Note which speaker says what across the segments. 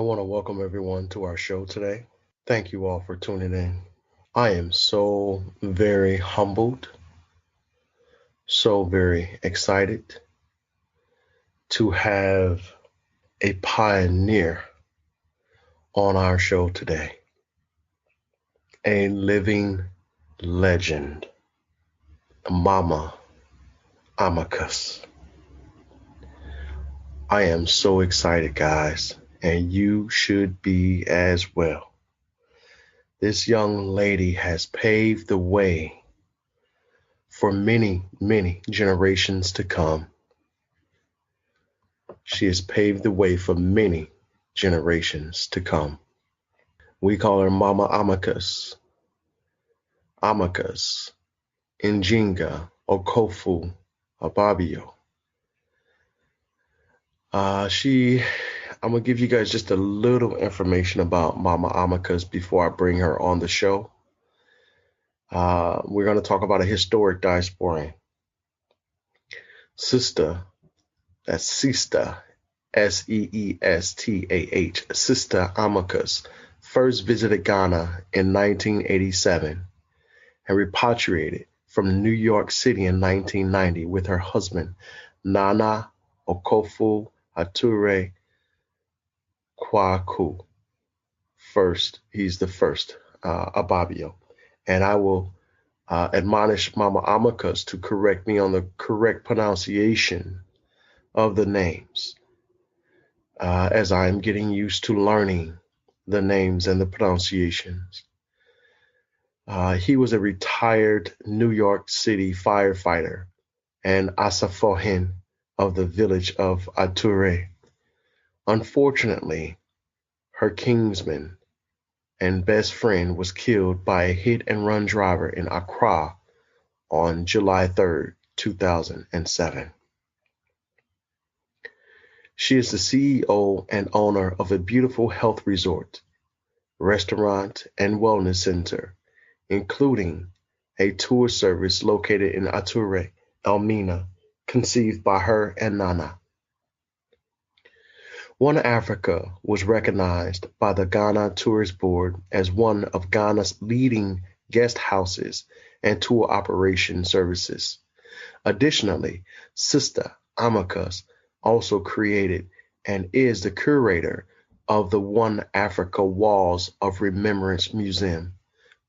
Speaker 1: want to welcome everyone to our show today. Thank you all for tuning in. I am so very humbled, so very excited to have a pioneer on our show today, a living legend, Mama IMAHKÜS. I am so excited, guys, and you should be as well. This young lady has paved the way for many, many generations to come. She has paved the way for many generations to come. We call her Mama IMAHKÜS. IMAHKÜS, Njinga, Okofo, Ababio. I'm going to give you guys just a little information about Mama IMAHKÜS before I bring her on the show. We're going to talk about a historic diaspora. Seestah, that's Seestah, Seestah, Seestah IMAHKÜS, first visited Ghana in 1987 and repatriated from New York City in 1990 with her husband, Nana Okofo Iture Kwaku. He's the first, Ababio. And I will admonish Mama IMAHKÜS to correct me on the correct pronunciation of the names, as I am getting used to learning the names and the pronunciations. He was a retired New York City firefighter and Asafohen of the village of Iture. Unfortunately, her kinsman and best friend was killed by a hit-and-run driver in Accra on July 3rd, 2007. She is the CEO and owner of a beautiful health resort, restaurant, and wellness center, including a tour service located in Iture, Elmina, conceived by her and Nana. One Africa was recognized by the Ghana Tourist Board as one of Ghana's leading guest houses and tour operation services. Additionally, Seestah IMAHKÜS also created and is the curator of the One Africa Walls of Remembrance Museum,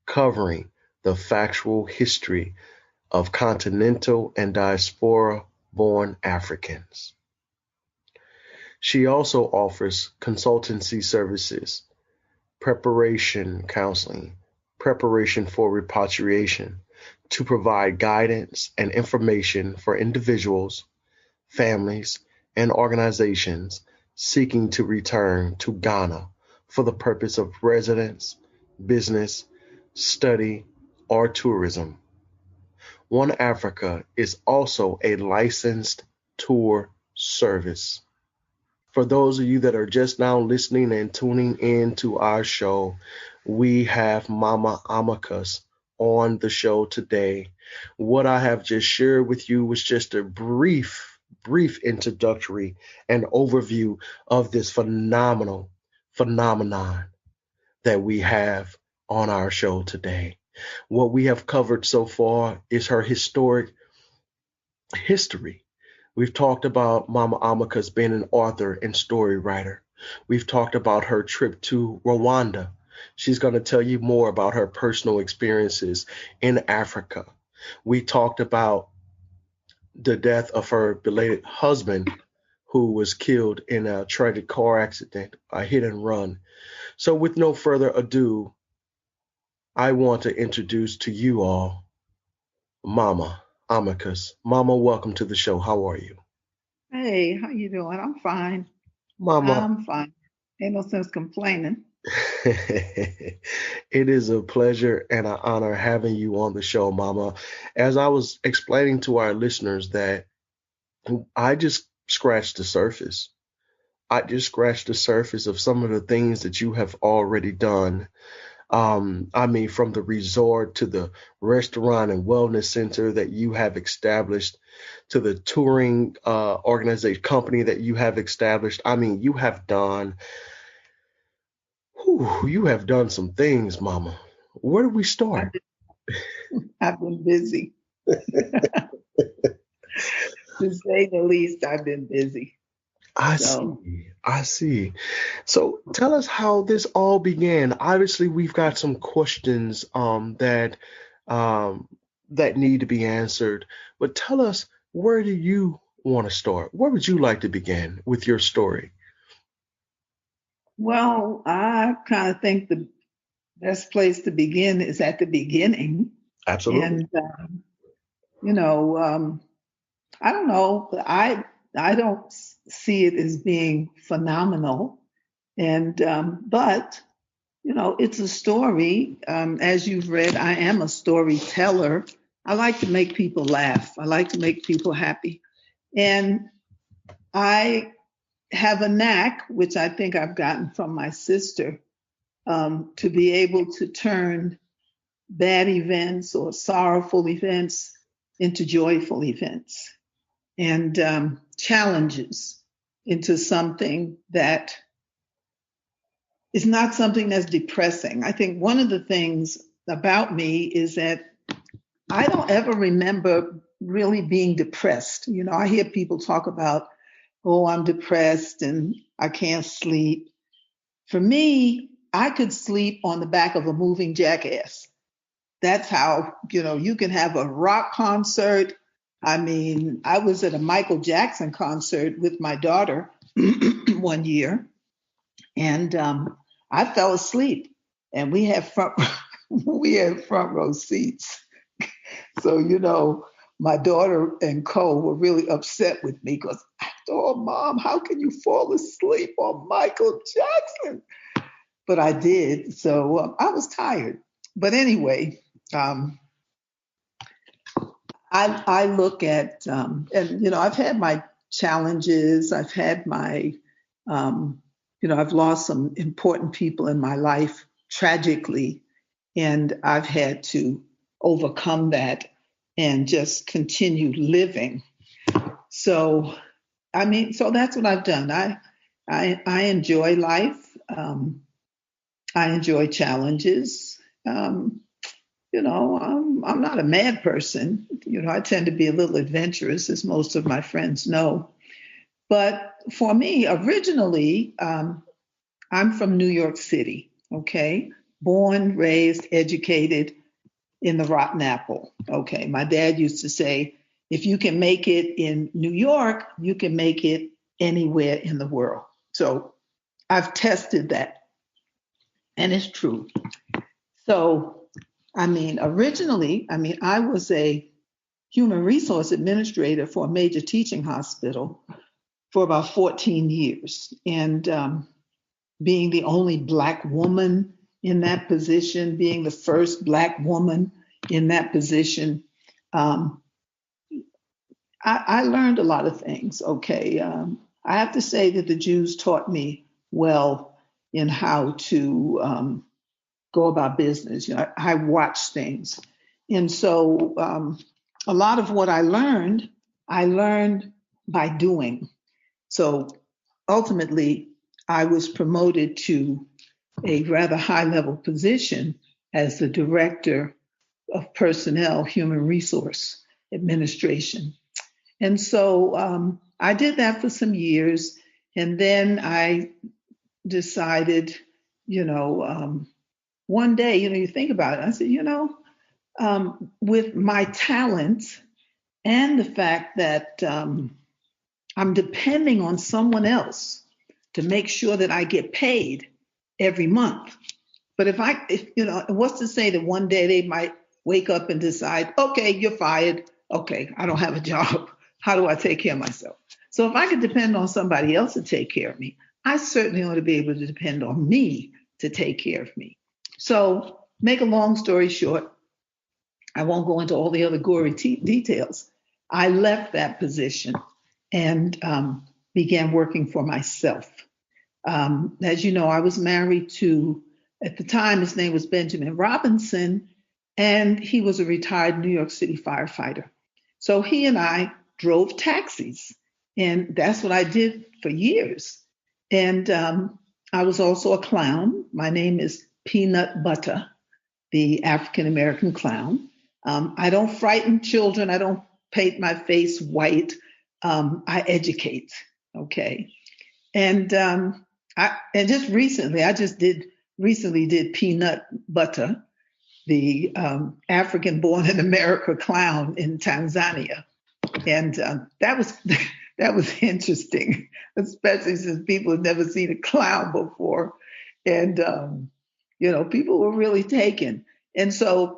Speaker 1: covering the factual history of Continental and Diaspora born Africans. She also offers consultancy services, preparation counseling, preparation for repatriation, to provide guidance and information for individuals, families, and organizations seeking to return to Ghana for the purpose of residence, business, study, or tourism. One Africa is also a licensed tour service. For those of you that are just now listening and tuning in to our show, we have Mama IMAHKÜS on the show today. What I have just shared with you was just a brief introductory and overview of this phenomenon that we have on our show today. What we have covered so far is her historic history. We've talked about Mama IMAHKÜS being an author and story writer. We've talked about her trip to Rwanda. She's going to tell you more about her personal experiences in Africa. We talked about the death of her belated husband, who was killed in a tragic car accident, a hit and run. So with no further ado, I want to introduce to you all Mama IMAHKÜS. Mama, welcome to the show. How are you?
Speaker 2: Hey, how you doing? I'm fine.
Speaker 1: Mama,
Speaker 2: I'm fine. Ain't no sense complaining.
Speaker 1: it is a pleasure and an honor having you on the show, Mama. As I was explaining to our listeners that I just scratched the surface. I just scratched the surface of some of the things that you have already done. From the resort to the restaurant and wellness center that you have established, to the touring organization company that you have established. You have done Ooh, you have done some things, Mama. Where do we
Speaker 2: I've
Speaker 1: start?
Speaker 2: I've been busy. To say the least, I've been busy.
Speaker 1: I
Speaker 2: So,
Speaker 1: see. I see. So tell us how this all began. Obviously, we've got some questions um that need to be answered. But tell us, where do you want to start? Where would you like to begin with your story?
Speaker 2: well, I kind of think the best place to begin is at the beginning.
Speaker 1: Absolutely.
Speaker 2: And, you know, I don't know, but I don't see it as being phenomenal. And, but it's a story. As you've read, I am a storyteller. I like to make people laugh. I like to make people happy. And I have a knack, which I think I've gotten from my sister, to be able to turn bad events or sorrowful events into joyful events and challenges into something that is not something that's depressing. I think one of the things about me is that I don't ever remember really being depressed. I hear people talk about, oh, I'm depressed and I can't sleep. For me, I could sleep on the back of a moving jackass. That's how, you can have a rock concert. I mean, I was at a Michael Jackson concert with my daughter one year, and I fell asleep, and we had front we had front row seats. So, my daughter and Co were really upset with me because I thought, Mom, how can you fall asleep on Michael Jackson? But I did. So I was tired. But anyway, um, I look at, and, I've had my challenges. I've had my, um, I've lost some important people in my life tragically, and I've had to overcome that and just continue living. So, so that's what I've done. I enjoy life. I enjoy challenges. I'm not a mad person. I tend to be a little adventurous, as most of my friends know. But for me, originally, I'm from New York City, okay? Born, raised, educated in the Rotten Apple, okay? My dad used to say, if you can make it in New York, you can make it anywhere in the world. So I've tested that, and it's true. So, originally, I was a human resource administrator for a major teaching hospital for about 14 years. And being the only Black woman in that position, being the first Black woman in that position, um, I learned a lot of things, okay? I have to say that the Jews taught me well in how to go about business. I watched things. And so a lot of what I learned by doing. So ultimately, I was promoted to a rather high level position as the director of personnel, human resource administration. And so I did that for some years. And then I decided, you know, one day, you think about it. I said, with my talents and the fact that I'm depending on someone else to make sure that I get paid every month. But what's to say that one day they might wake up and decide, okay, you're fired. Okay, I don't have a job. How do I take care of myself? So if I could depend on somebody else to take care of me, I certainly ought to be able to depend on me to take care of me. So, make a long story short, I won't go into all the other gory details. I left that position and began working for myself. As you know, I was married to, at the time, his name was Benjamin Robinson, and he was a retired New York City firefighter. So he and I drove taxis, and that's what I did for years. And I was also a clown. My name is Peanut Butter, the African American clown. I don't frighten children. I don't paint my face white. I educate. Okay. And and just recently, recently did Peanut Butter, the African born in America clown in Tanzania. And that was that was interesting, especially since people had never seen a clown before, and people were really taken. And so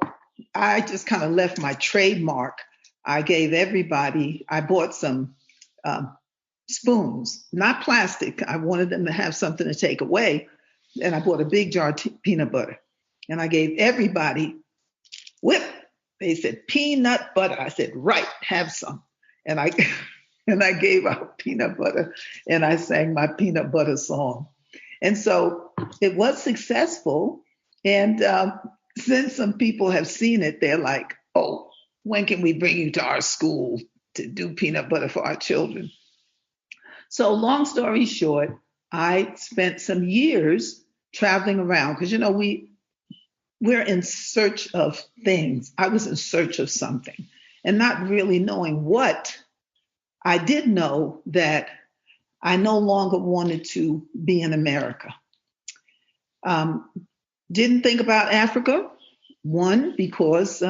Speaker 2: I just kind of left my trademark. I gave everybody. I bought some um, spoons, not plastic. I wanted them to have something to take away, and I bought a big jar of peanut butter, and I gave everybody whip. They said peanut butter. I said, right, have some. And I and I gave out peanut butter and I sang my peanut butter song. And so it was successful. And since some people have seen it, they're like, oh, when can we bring you to our school to do peanut butter for our children? So long story short, I spent some years traveling around because, we're in search of things. I was in search of something and not really knowing what. I did know that I no longer wanted to be in America. Didn't think about Africa. One, because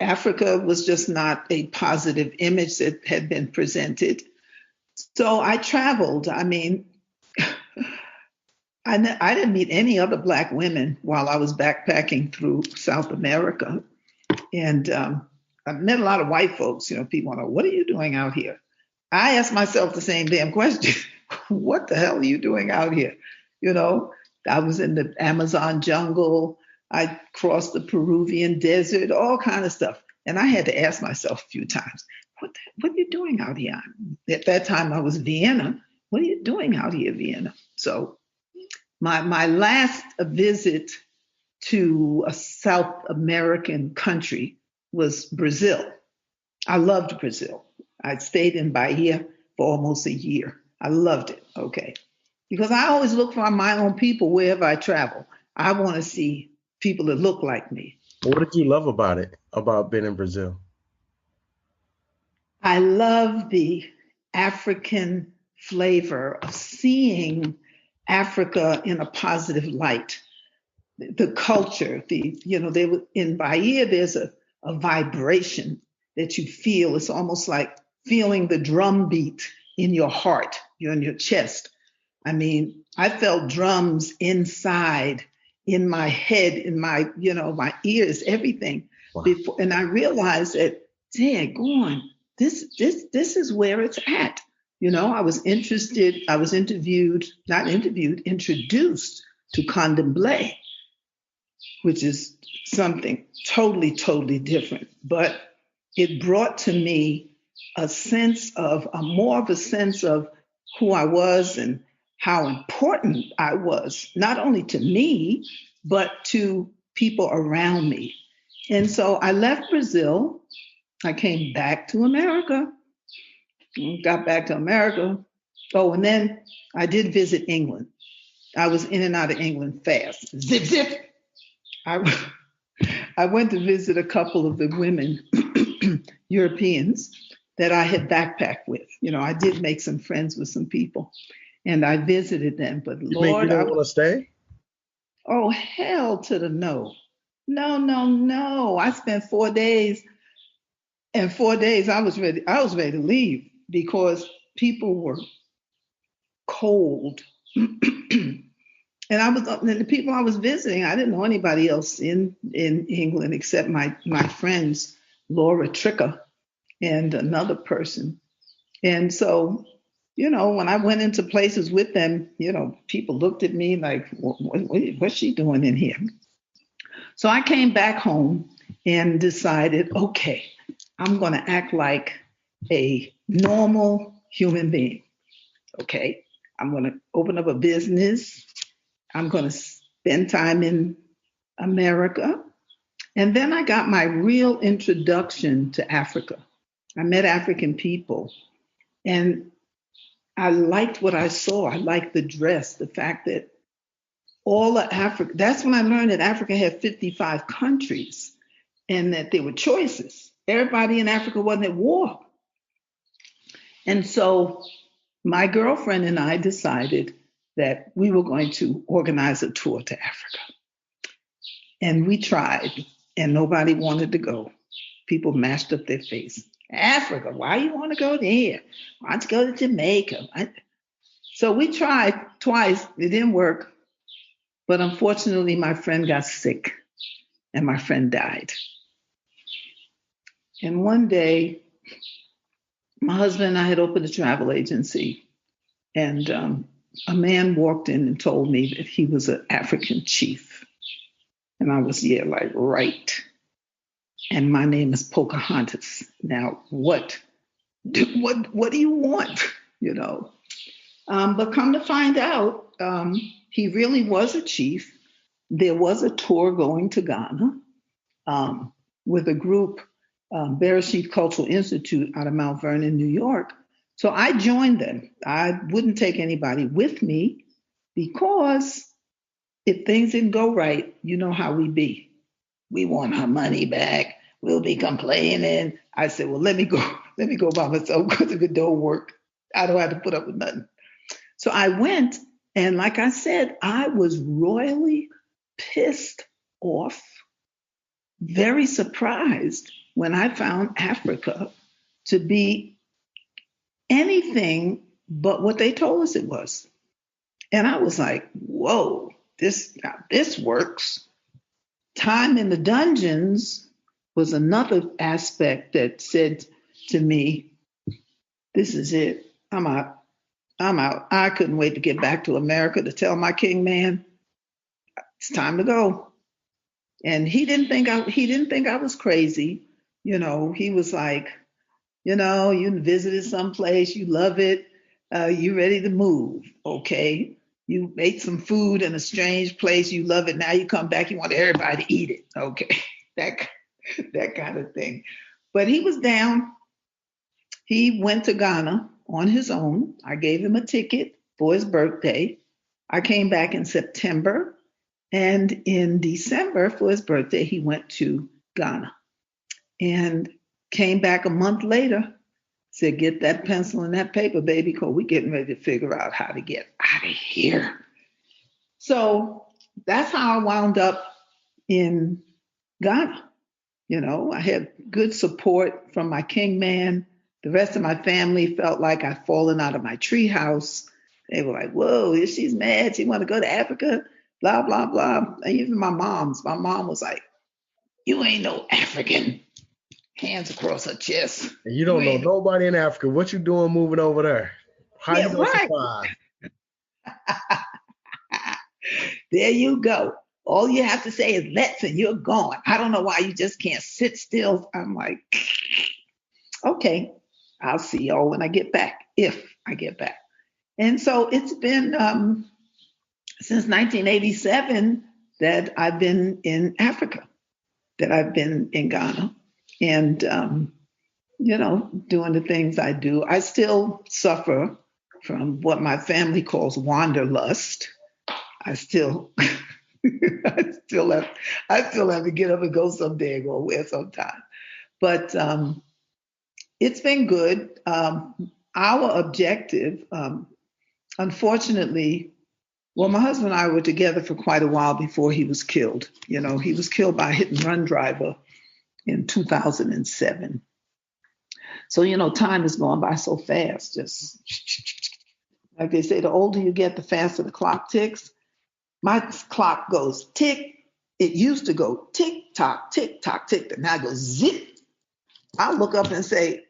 Speaker 2: Africa was just not a positive image that had been presented. So I traveled. I mean, I didn't meet any other Black women while I was backpacking through South America. And I met a lot of white folks. People want to know, what are you doing out here? I asked myself the same damn question. What the hell are you doing out here? I was in the Amazon jungle. I crossed the Peruvian desert, all kind of stuff. And I had to ask myself a few times, what are you doing out here? At that time, I was in Vienna. What are you doing out here, Vienna? So my last visit to a South American country was Brazil. I loved Brazil. I stayed in Bahia for almost a year. I loved it. Okay. Because I always look for my own people wherever I travel. I want to see people that look like me.
Speaker 1: What did you love about it, about being in Brazil?
Speaker 2: I love the African flavor of seeing Africa in a positive light. The culture, they were in Bahia, there's a vibration that you feel. It's almost like feeling the drum beat in your heart, in your chest. I mean, I felt drums inside, in my head, in my, my ears, everything. Wow. And I realized that, daggone, this is where it's at. I was introduced to Candomblé, which is something totally, totally different. But it brought to me more of a sense of who I was and how important I was, not only to me, but to people around me. And so I left Brazil. I came back to America, got back to America. Oh, and then I did visit England. I was in and out of England fast. Zip, zip. I went to visit a couple of the women, Europeans, that I had backpacked with. I did make some friends with some people, and I visited them. But Lord,
Speaker 1: you don't want to stay?
Speaker 2: Oh, hell to the no. No. I spent 4 days, and 4 days I was ready to leave because people were cold. And the people I was visiting, I didn't know anybody else in England except my friends, Laura Tricker and another person. And so, when I went into places with them, people looked at me like, what's she doing in here? So I came back home and decided, okay, I'm going to act like a normal human being. Okay, I'm going to open up a business. I'm going to spend time in America. And then I got my real introduction to Africa. I met African people. And I liked what I saw. I liked the dress, the fact that all of Africa, that's when I learned that Africa had 55 countries and that there were choices. Everybody in Africa wasn't at war. And so my girlfriend and I decided that we were going to organize a tour to Africa. And we tried, and nobody wanted to go. People mashed up their face. Africa, why you want to go there? Why don't you go to Jamaica? So we tried twice. It didn't work. But unfortunately, my friend got sick and my friend died. And one day, my husband and I had opened a travel agency, and a man walked in and told me that he was an African chief. And I was, yeah, like, right. And my name is Pocahontas. Now, what do you want? You know? But come to find out, he really was a chief. There was a tour going to Ghana with a group, Bereshit Cultural Institute out of Mount Vernon, New York. So I joined them. I wouldn't take anybody with me because if things didn't go right, you know how we be. We want our money back. We'll be complaining. I said, well, let me go by myself because if it don't work, I don't have to put up with nothing. So I went, and like I said, I was royally pissed off, very surprised when I found Africa to be anything but what they told us it was. And I was like, whoa, this works. Time in the dungeons was another aspect that said to me, this is it. I'm out. I couldn't wait to get back to America to tell my Kingman, it's time to go. And he didn't think I was crazy. You know, he was like, you know, you visited someplace, you love it, you ready to move, okay? You ate some food in a strange place, you love it. Now you come back, you want everybody to eat it, okay? that kind of thing. But he was down. He went to Ghana on his own. I gave him a ticket for his birthday. I came back in September, and in December for his birthday, he went to Ghana and came back a month later, said, get that pencil and that paper, baby, because we're getting ready to figure out how to get out of here. So that's how I wound up in Ghana. You know, I had good support from my Kingman. The rest of my family felt like I'd fallen out of my treehouse. They were like, whoa, she's mad. She want to go to Africa, blah, blah, blah. And even my mom was like, you ain't no African. Hands across her chest.
Speaker 1: And you don't know nobody in Africa. What you doing moving over there? How you going to survive?
Speaker 2: There you go. All you have to say is let's and you're gone. I don't know why you just can't sit still. I'm like, okay, I'll see y'all when I get back, if I get back. And so it's been since 1987 that I've been in Africa, that I've been in Ghana. And, you know, doing the things I do. I still suffer from what my family calls wanderlust. I still have to get up and go someday and go away sometime. But it's been good. Our objective, unfortunately, well, my husband and I were together for quite a while before he was killed. You know, he was killed by a hit and run driver in 2007. So, you know, time is going by so fast. Just like they say, the older you get, the faster the clock ticks. My clock goes tick. It used to go tick tock, tick tock, tick. And now it goes zip. I look up and say,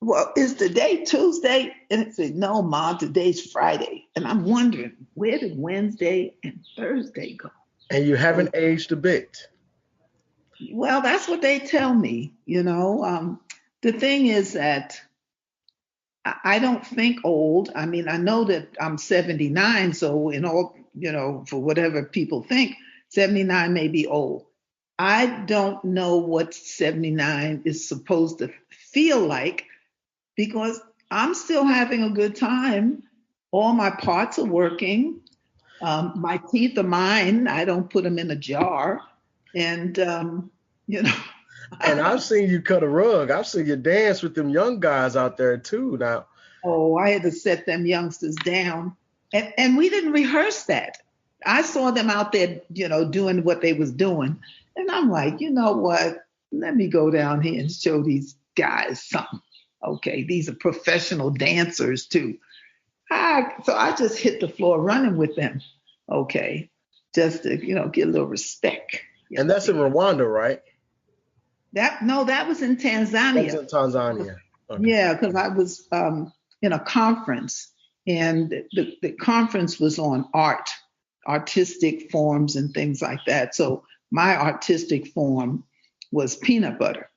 Speaker 2: well, is today Tuesday? And it said, no, Mom, today's Friday. And I'm wondering, where did Wednesday and Thursday go?
Speaker 1: And you haven't aged a bit.
Speaker 2: Well, that's what they tell me, you know. The thing is that I don't think old. I mean, I know that I'm 79, so in all, you know, for whatever people think, 79 may be old. I don't know what 79 is supposed to feel like because I'm still having a good time. all my parts are working. My teeth are mine. I don't put them in a jar. And, you know.
Speaker 1: And I've seen you cut a rug. I've seen you dance with them young guys out there too now.
Speaker 2: Oh, I had to set them youngsters down. And we didn't rehearse that. I saw them out there, doing what they was doing. And I'm like, you know what? Let me go down here and show these guys something. Okay, these are professional dancers too. So I just hit the floor running with them. Okay, just to, get a little respect.
Speaker 1: And that's in Rwanda, right?
Speaker 2: That was in Tanzania.
Speaker 1: That was in Tanzania.
Speaker 2: Okay. Yeah, because I was in a conference, and the conference was on artistic forms and things like that. So my artistic form was peanut butter.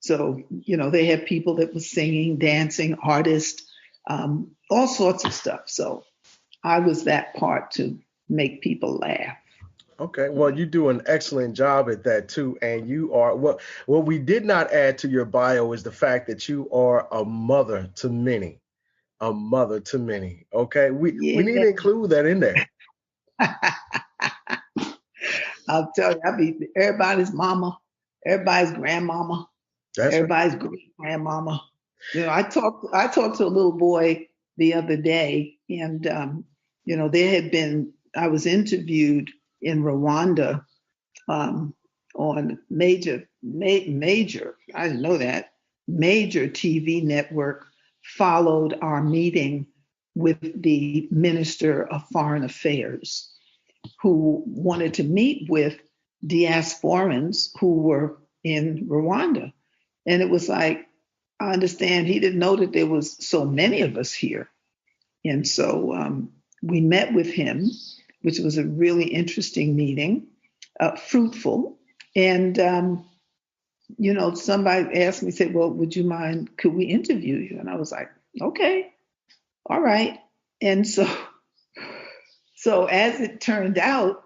Speaker 2: So, they had people that were singing, dancing, artists, all sorts of stuff. So I was that part to make people laugh.
Speaker 1: Okay, well, you do an excellent job at that too, and you are what we did not add to your bio is the fact that you are a mother to many, a mother to many. Okay, we need to include that in there.
Speaker 2: I'll tell you, I be everybody's mama, everybody's grandmama, everybody's great grandmama. I talked to a little boy the other day, and I was interviewed in Rwanda on major, I didn't know that, major TV network followed our meeting with the Minister of Foreign Affairs, who wanted to meet with diasporans who were in Rwanda. And it was like, I understand he didn't know that there was so many of us here. And so we met with him, which was a really interesting meeting, fruitful. And, somebody asked me, said, well, would you mind, could we interview you? And I was like, okay, all right. And so as it turned out,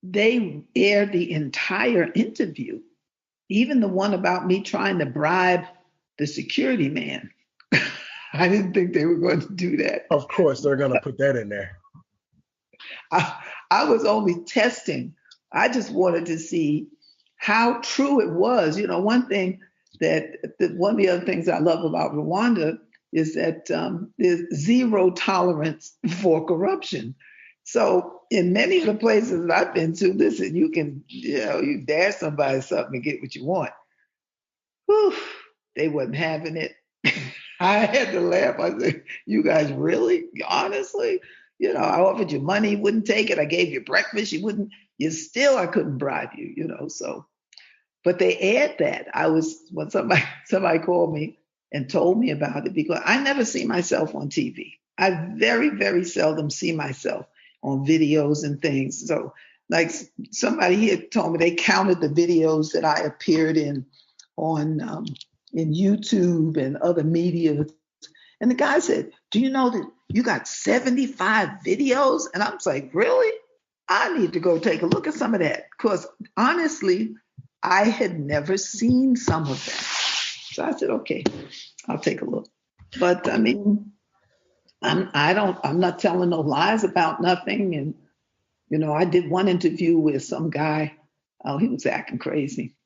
Speaker 2: they aired the entire interview, even the one about me trying to bribe the security man. I didn't think they were going to do that.
Speaker 1: Of course, they're going to put that in there.
Speaker 2: I was only testing. I just wanted to see how true it was. One thing one of the other things I love about Rwanda is that there's zero tolerance for corruption. So in many of the places that I've been to, listen, you can, you dare somebody something and get what you want. Whew, they wasn't having it. I had to laugh. I said, you guys really? Honestly? I offered you money, you wouldn't take it. I gave you breakfast, you wouldn't. I couldn't bribe you, so. But they aired that. When somebody called me and told me about it, because I never see myself on TV. I very, very seldom see myself on videos and things. So like somebody here told me they counted the videos that I appeared in on in YouTube and other media. And the guy said, do you know that you got 75 videos? And I was like, really? I need to go take a look at some of that. Because honestly, I had never seen some of that. So I said, okay, I'll take a look. But I mean, I'm not telling no lies about nothing. And, I did one interview with some guy. Oh, he was acting crazy.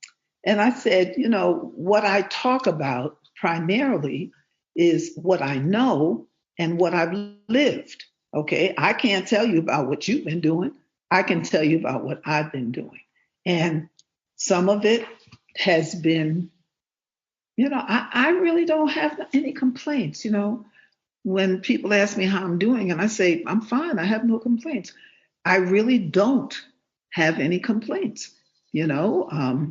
Speaker 2: And I said, what I talk about primarily is what I know and what I've lived. Okay. I can't tell you about what you've been doing. I can tell you about what I've been doing. And some of it has been, I really don't have any complaints, when people ask me how I'm doing and I say, I'm fine. I have no complaints. I really don't have any complaints. I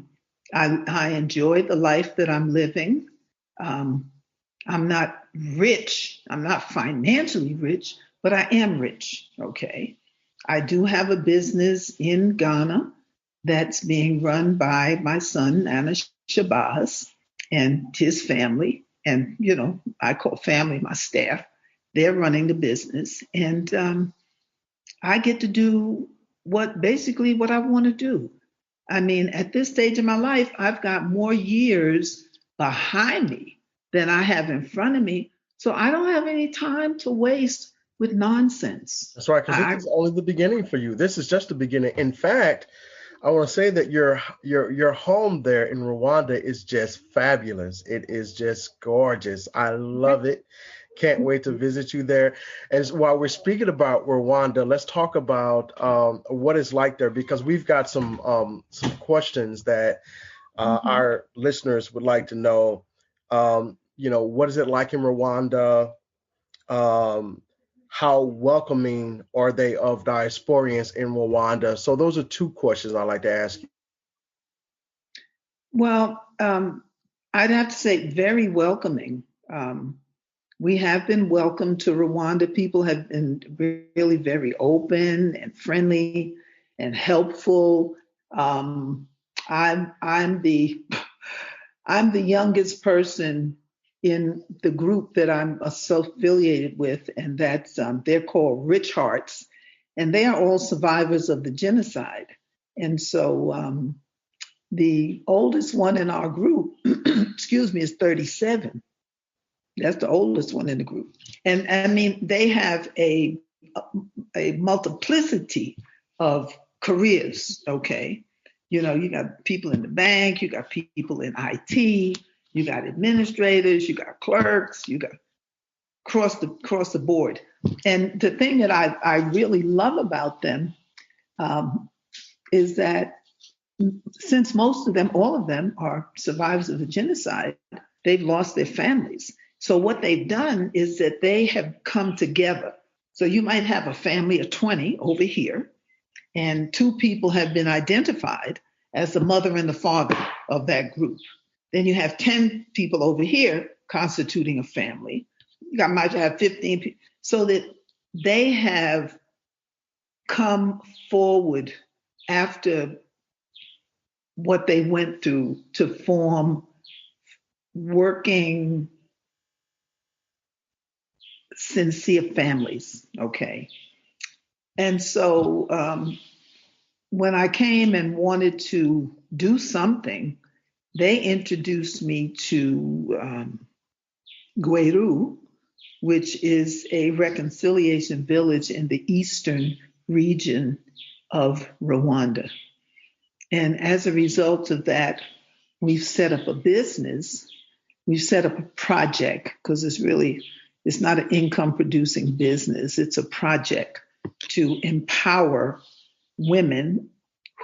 Speaker 2: enjoy the life that I'm living. I'm not rich. I'm not financially rich, but I am rich. Okay. I do have a business in Ghana that's being run by my son, Anna Shabazz, and his family. And, I call family my staff. They're running the business. And I get to do what I want to do. I mean, at this stage of my life, I've got more years behind me than I have in front of me. So I don't have any time to waste with nonsense.
Speaker 1: That's right, because this is only the beginning for you. This is just the beginning. In fact, I want to say that your home there in Rwanda is just fabulous. It is just gorgeous. I love it. Can't wait to visit you there. And while we're speaking about Rwanda, let's talk about what it's like there, because we've got some questions that our listeners would like to know. What is it like in Rwanda? Um, how welcoming are they of diasporians in Rwanda? So those are two questions I'd like to ask you.
Speaker 2: Well, I'd have to say very welcoming. We have been welcomed to Rwanda. People have been really very open and friendly and helpful. I'm the youngest person in the group that I'm affiliated with, and that's they're called Rich Hearts, and they are all survivors of the genocide. And so the oldest one in our group, excuse me, is 37. That's the oldest one in the group. And I mean, they have a multiplicity of careers, okay? You got people in the bank, you got people in IT, you got administrators, you got clerks, you got across the board. And the thing that I really love about them is that since most of them, all of them are survivors of the genocide, they've lost their families. So what they've done is that they have come together. So you might have a family of 20 over here, and two people have been identified as the mother and the father of that group. Then you have 10 people over here constituting a family. You might have 15 people. So that they have come forward after what they went through to form working, sincere families, okay? And so when I came and wanted to do something, they introduced me to Gweru, which is a reconciliation village in the eastern region of Rwanda. And as a result of that, we've set up a business. We've set up a project, because it's not an income producing business. It's a project to empower women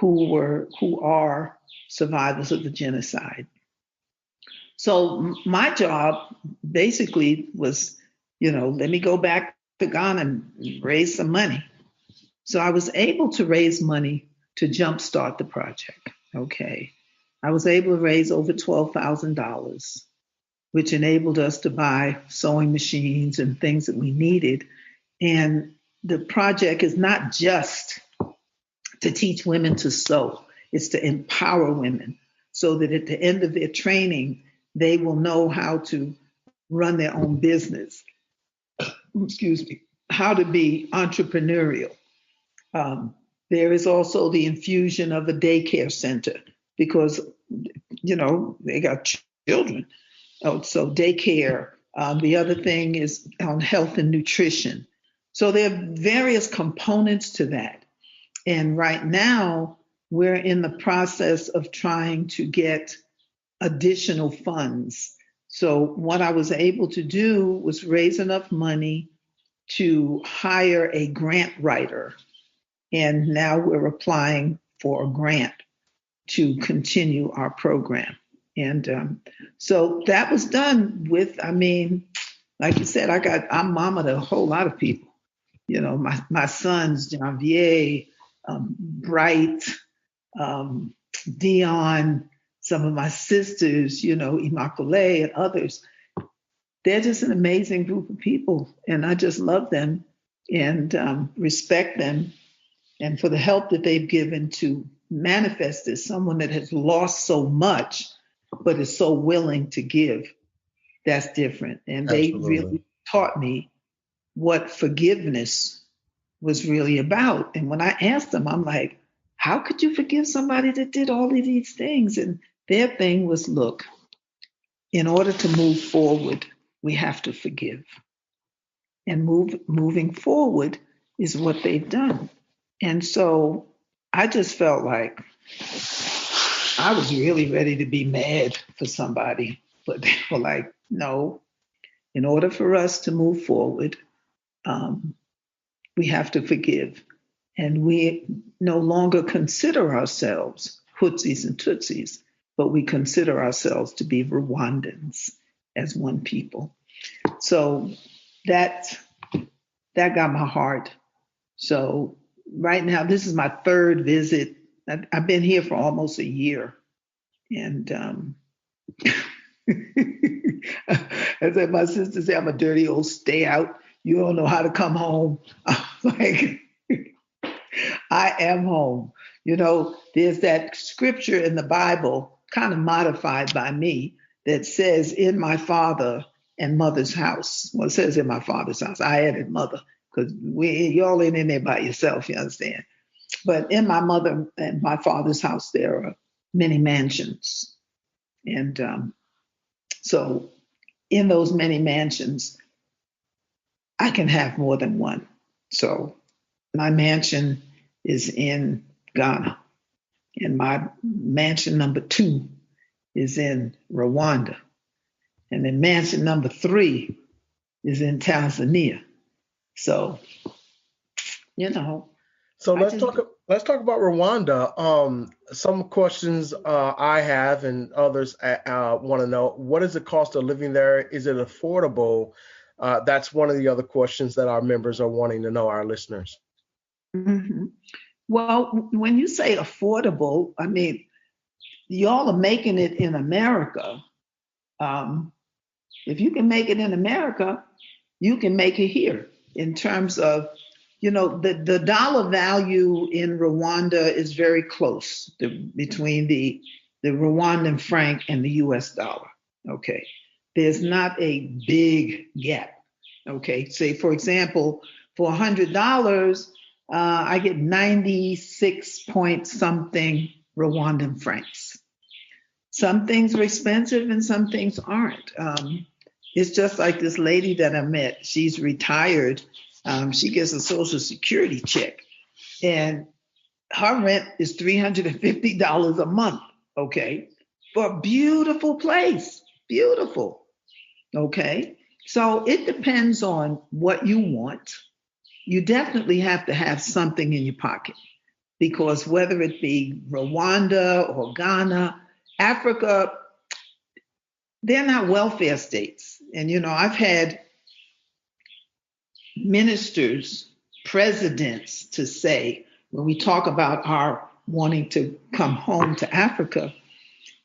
Speaker 2: who are survivors of the genocide. So my job basically was, let me go back to Ghana and raise some money. So I was able to raise money to jumpstart the project. Okay. I was able to raise over $12,000, which enabled us to buy sewing machines and things that we needed. And the project is not just to teach women to sew, it's to empower women so that at the end of their training, they will know how to run their own business. Excuse me, how to be entrepreneurial. There is also the infusion of a daycare center because, they got children. So daycare. The other thing is on health and nutrition. So there are various components to that. And right now, we're in the process of trying to get additional funds. So what I was able to do was raise enough money to hire a grant writer. And now we're applying for a grant to continue our program. And so that was done with, like you said, I'm mama to a whole lot of people. My sons, Janvier, Bright, Dion, some of my sisters, Immaculée and others. They're just an amazing group of people. And I just love them and respect them, and for the help that they've given to manifest as someone that has lost so much, but is so willing to give. That's different. And they really taught me what forgiveness was really about. And when I asked them, I'm like, how could you forgive somebody that did all of these things? And their thing was, look, in order to move forward, we have to forgive. And moving forward is what they've done. And so I just felt like I was really ready to be mad for somebody, but they were like, no, in order for us to move forward, we have to forgive. And we no longer consider ourselves Hutsis and Tutsis, but we consider ourselves to be Rwandans as one people. So that got my heart. So right now, this is my third visit. I've been here for almost a year. And as my sister said, I'm a dirty old stay out. You don't know how to come home. I'm like, I am home. You know, there's that scripture in the Bible, kind of modified by me, that says, in my father and mother's house. Well, it says in my father's house. I added mother because y'all ain't in there by yourself, you understand? But in my mother and my father's house, there are many mansions. And so in those many mansions, I can have more than one. So my mansion is in Ghana, and my mansion number 2 is in Rwanda, and then mansion number 3 is in Tanzania. So, you know.
Speaker 1: So let's talk about Rwanda. Some questions I have and others want to know: what is the cost of living there? Is it affordable? That's one of the other questions that our members are wanting to know, our listeners.
Speaker 2: Mm-hmm. Well, when you say affordable, I mean, y'all are making it in America. If you can make it in America, you can make it here in terms of, you know, the dollar value in Rwanda is very close between the Rwandan franc and the US dollar. Okay. There's not a big gap. Okay. Say, for example, for $100, I get 96 point something Rwandan francs. Some things are expensive and some things aren't. It's just like this lady that I met. She's retired. She gets a Social Security check, and her rent is $350 a month, okay, for a beautiful place. Beautiful, okay? So it depends on what you want. You definitely have to have something in your pocket, because whether it be Rwanda or Ghana, Africa, they're not welfare states. And, you know, I've had ministers, presidents to say, when we talk about our wanting to come home to Africa,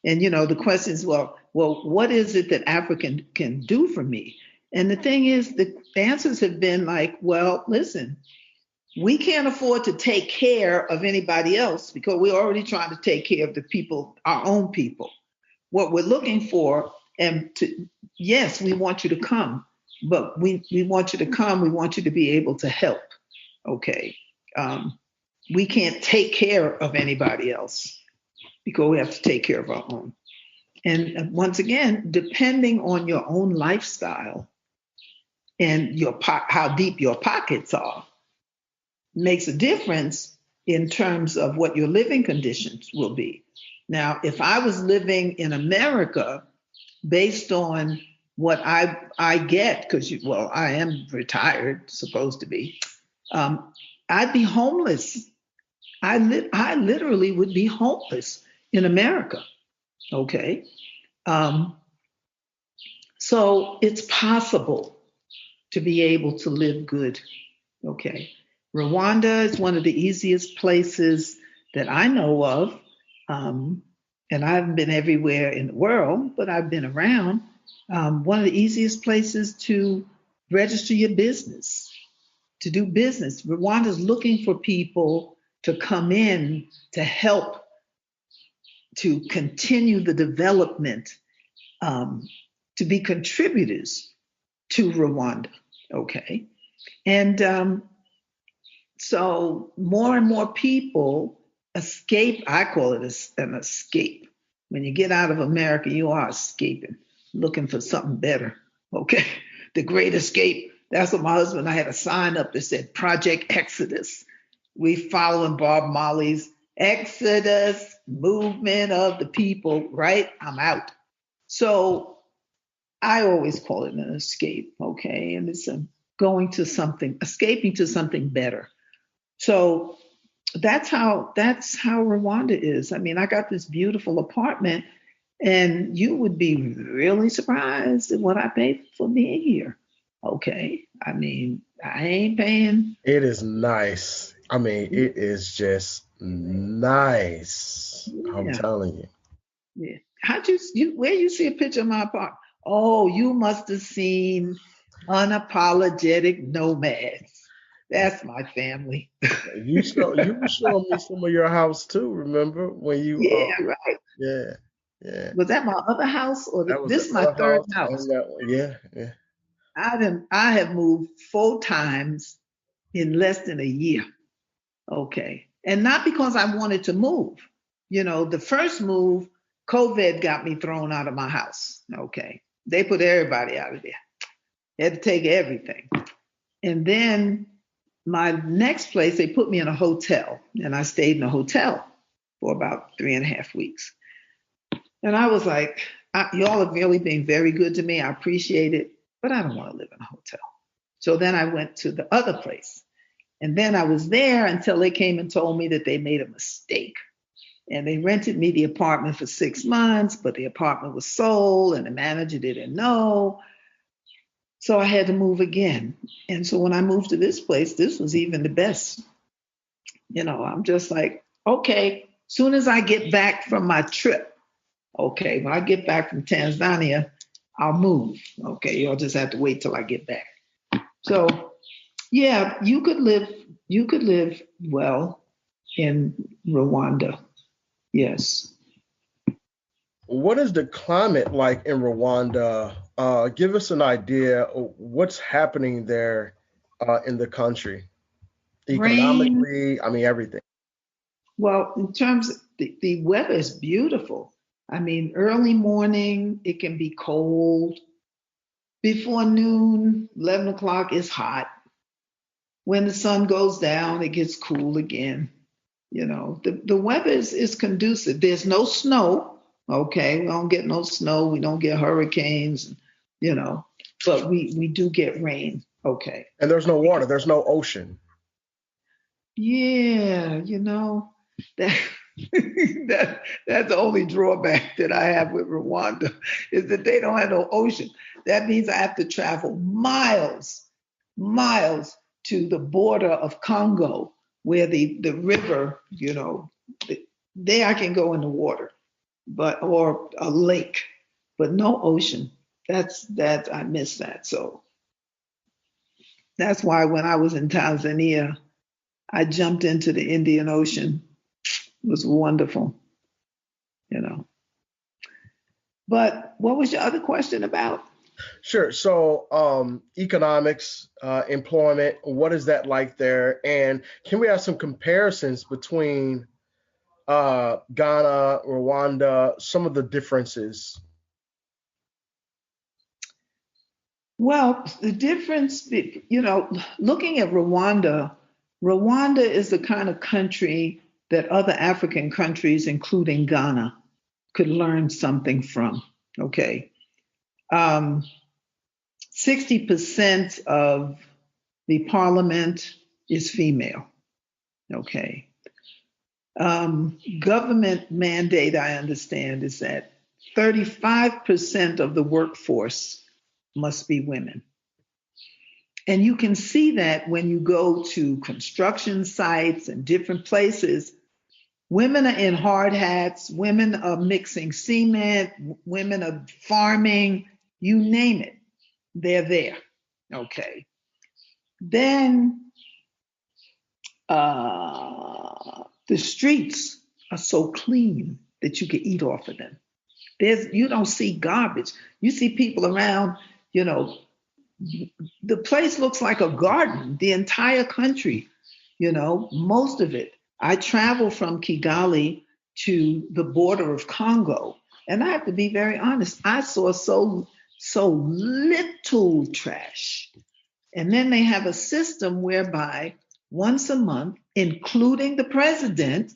Speaker 2: and, you know, the question is, well, what is it that Africa can do for me? And the thing is, the answers have been like, well, listen, we can't afford to take care of anybody else because we're already trying to take care of the people, our own people. What we're looking for, yes, we want you to come, but we want you to come. We want you to be able to help. Okay. We can't take care of anybody else because we have to take care of our own. And once again, depending on your own lifestyle and how deep your pockets are, makes a difference in terms of what your living conditions will be. Now, if I was living in America based on what I get, because, well, I am retired, supposed to be, I'd be homeless. I literally would be homeless in America. Okay. So it's possible to be able to live good. Okay. Rwanda is one of the easiest places that I know of. And I haven't been everywhere in the world, but I've been around. One of the easiest places to register your business, to do business. Rwanda's looking for people to come in to help to continue the development, to be contributors to Rwanda. Okay. And so more and more people escape. I call it an escape. When you get out of America, you are escaping, looking for something better. Okay. The Great Escape. That's what my husband and I had a sign up that said Project Exodus. We following Bob Marley's Exodus, movement of the people, right? I'm out. So I always call it an escape, okay? And it's escaping to something better. So that's how Rwanda is. I mean, I got this beautiful apartment, and you would be really surprised at what I paid for being here. Okay. I mean, I ain't paying.
Speaker 1: It is nice. I mean, it is just nice. I'm
Speaker 2: Yeah.
Speaker 1: telling you.
Speaker 2: Yeah. Where you see a picture of my apartment? Oh, you must have seen Unapologetic Nomads. That's my family.
Speaker 1: You were showing me some of your house too, remember? When you
Speaker 2: Yeah, right.
Speaker 1: yeah, yeah.
Speaker 2: Was that my other house or
Speaker 1: That was the
Speaker 2: this is my
Speaker 1: other
Speaker 2: third
Speaker 1: house
Speaker 2: house?
Speaker 1: and that one. Yeah, yeah.
Speaker 2: I have moved 4 times in less than a year. Okay. And not because I wanted to move. The first move, COVID got me thrown out of my house. Okay. They put everybody out of there. They had to take everything. And then my next place, they put me in a hotel, and I stayed in a hotel for about 3.5 weeks. And I was like, y'all have really been very good to me. I appreciate it, but I don't want to live in a hotel. So then I went to the other place. And then I was there until they came and told me that they made a mistake. And they rented me the apartment for 6 months, but the apartment was sold and the manager didn't know. So I had to move again. And so when I moved to this place, this was even the best. I'm just like, okay, soon as I get back from my trip, okay, when I get back from Tanzania, I'll move. Okay, you'll just have to wait till I get back. So yeah, you could live well in Rwanda. Yes.
Speaker 1: What is the climate like in Rwanda? Give us an idea of what's happening there in the country,
Speaker 2: Rain.
Speaker 1: economically. I mean, everything.
Speaker 2: Well, in terms of the weather is beautiful. I mean, early morning, it can be cold. Before noon, 11 o'clock is hot. When the sun goes down, it gets cool again. The weather is conducive. There's no snow. Okay. We don't get no snow. We don't get hurricanes, you know, but we do get rain. Okay.
Speaker 1: And there's no water, there's no ocean.
Speaker 2: Yeah, that, that's the only drawback that I have with Rwanda is that they don't have no ocean. That means I have to travel miles to the border of Congo, where the river, there I can go in the water, or a lake, but no ocean. That I miss that. So that's why when I was in Tanzania, I jumped into the Indian Ocean. It was wonderful, you know. But what was your other question about?
Speaker 1: Sure. So, economics, employment, what is that like there? And can we have some comparisons between Ghana, Rwanda, some of the differences?
Speaker 2: Well, the difference, looking at Rwanda, Rwanda is the kind of country that other African countries, including Ghana, could learn something from. Okay. 60% of the parliament is female. Okay. Government mandate, I understand, is that 35% of the workforce must be women. And you can see that when you go to construction sites and different places. Women are in hard hats, women are mixing cement, women are farming, you name it, they're there. Okay. Then the streets are so clean that you can eat off of them. You don't see garbage. You see people around, the place looks like a garden, the entire country, most of it. I travel from Kigali to the border of Congo, and I have to be very honest. I saw so little trash. And then they have a system whereby once a month, including the president,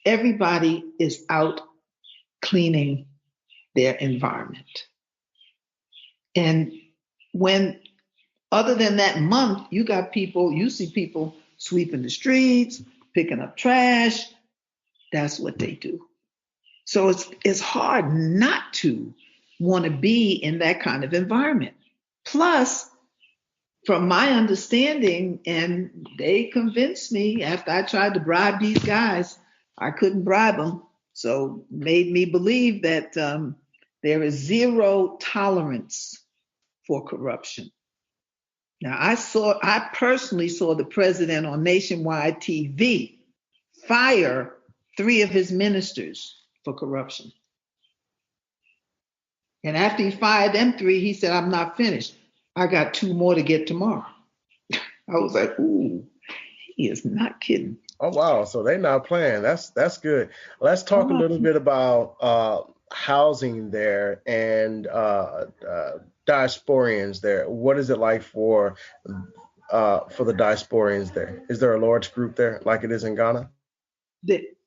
Speaker 2: everybody is out cleaning their environment. And when, other than that month, you see people sweeping the streets, picking up trash. That's what they do. So it's hard not to want to be in that kind of environment. Plus, from my understanding, and they convinced me after I tried to bribe these guys, I couldn't bribe them. So made me believe that there is zero tolerance for corruption. Now, I personally saw the president on nationwide TV fire 3 of his ministers for corruption. And after he fired them 3, he said, I'm not finished. I got 2 more to get tomorrow. I was like, ooh, he is not kidding.
Speaker 1: Oh, wow. So they're not playing. That's good. Let's talk a little bit about housing there and diasporians there. What is it like for the diasporians there? Is there a large group there like it is in Ghana?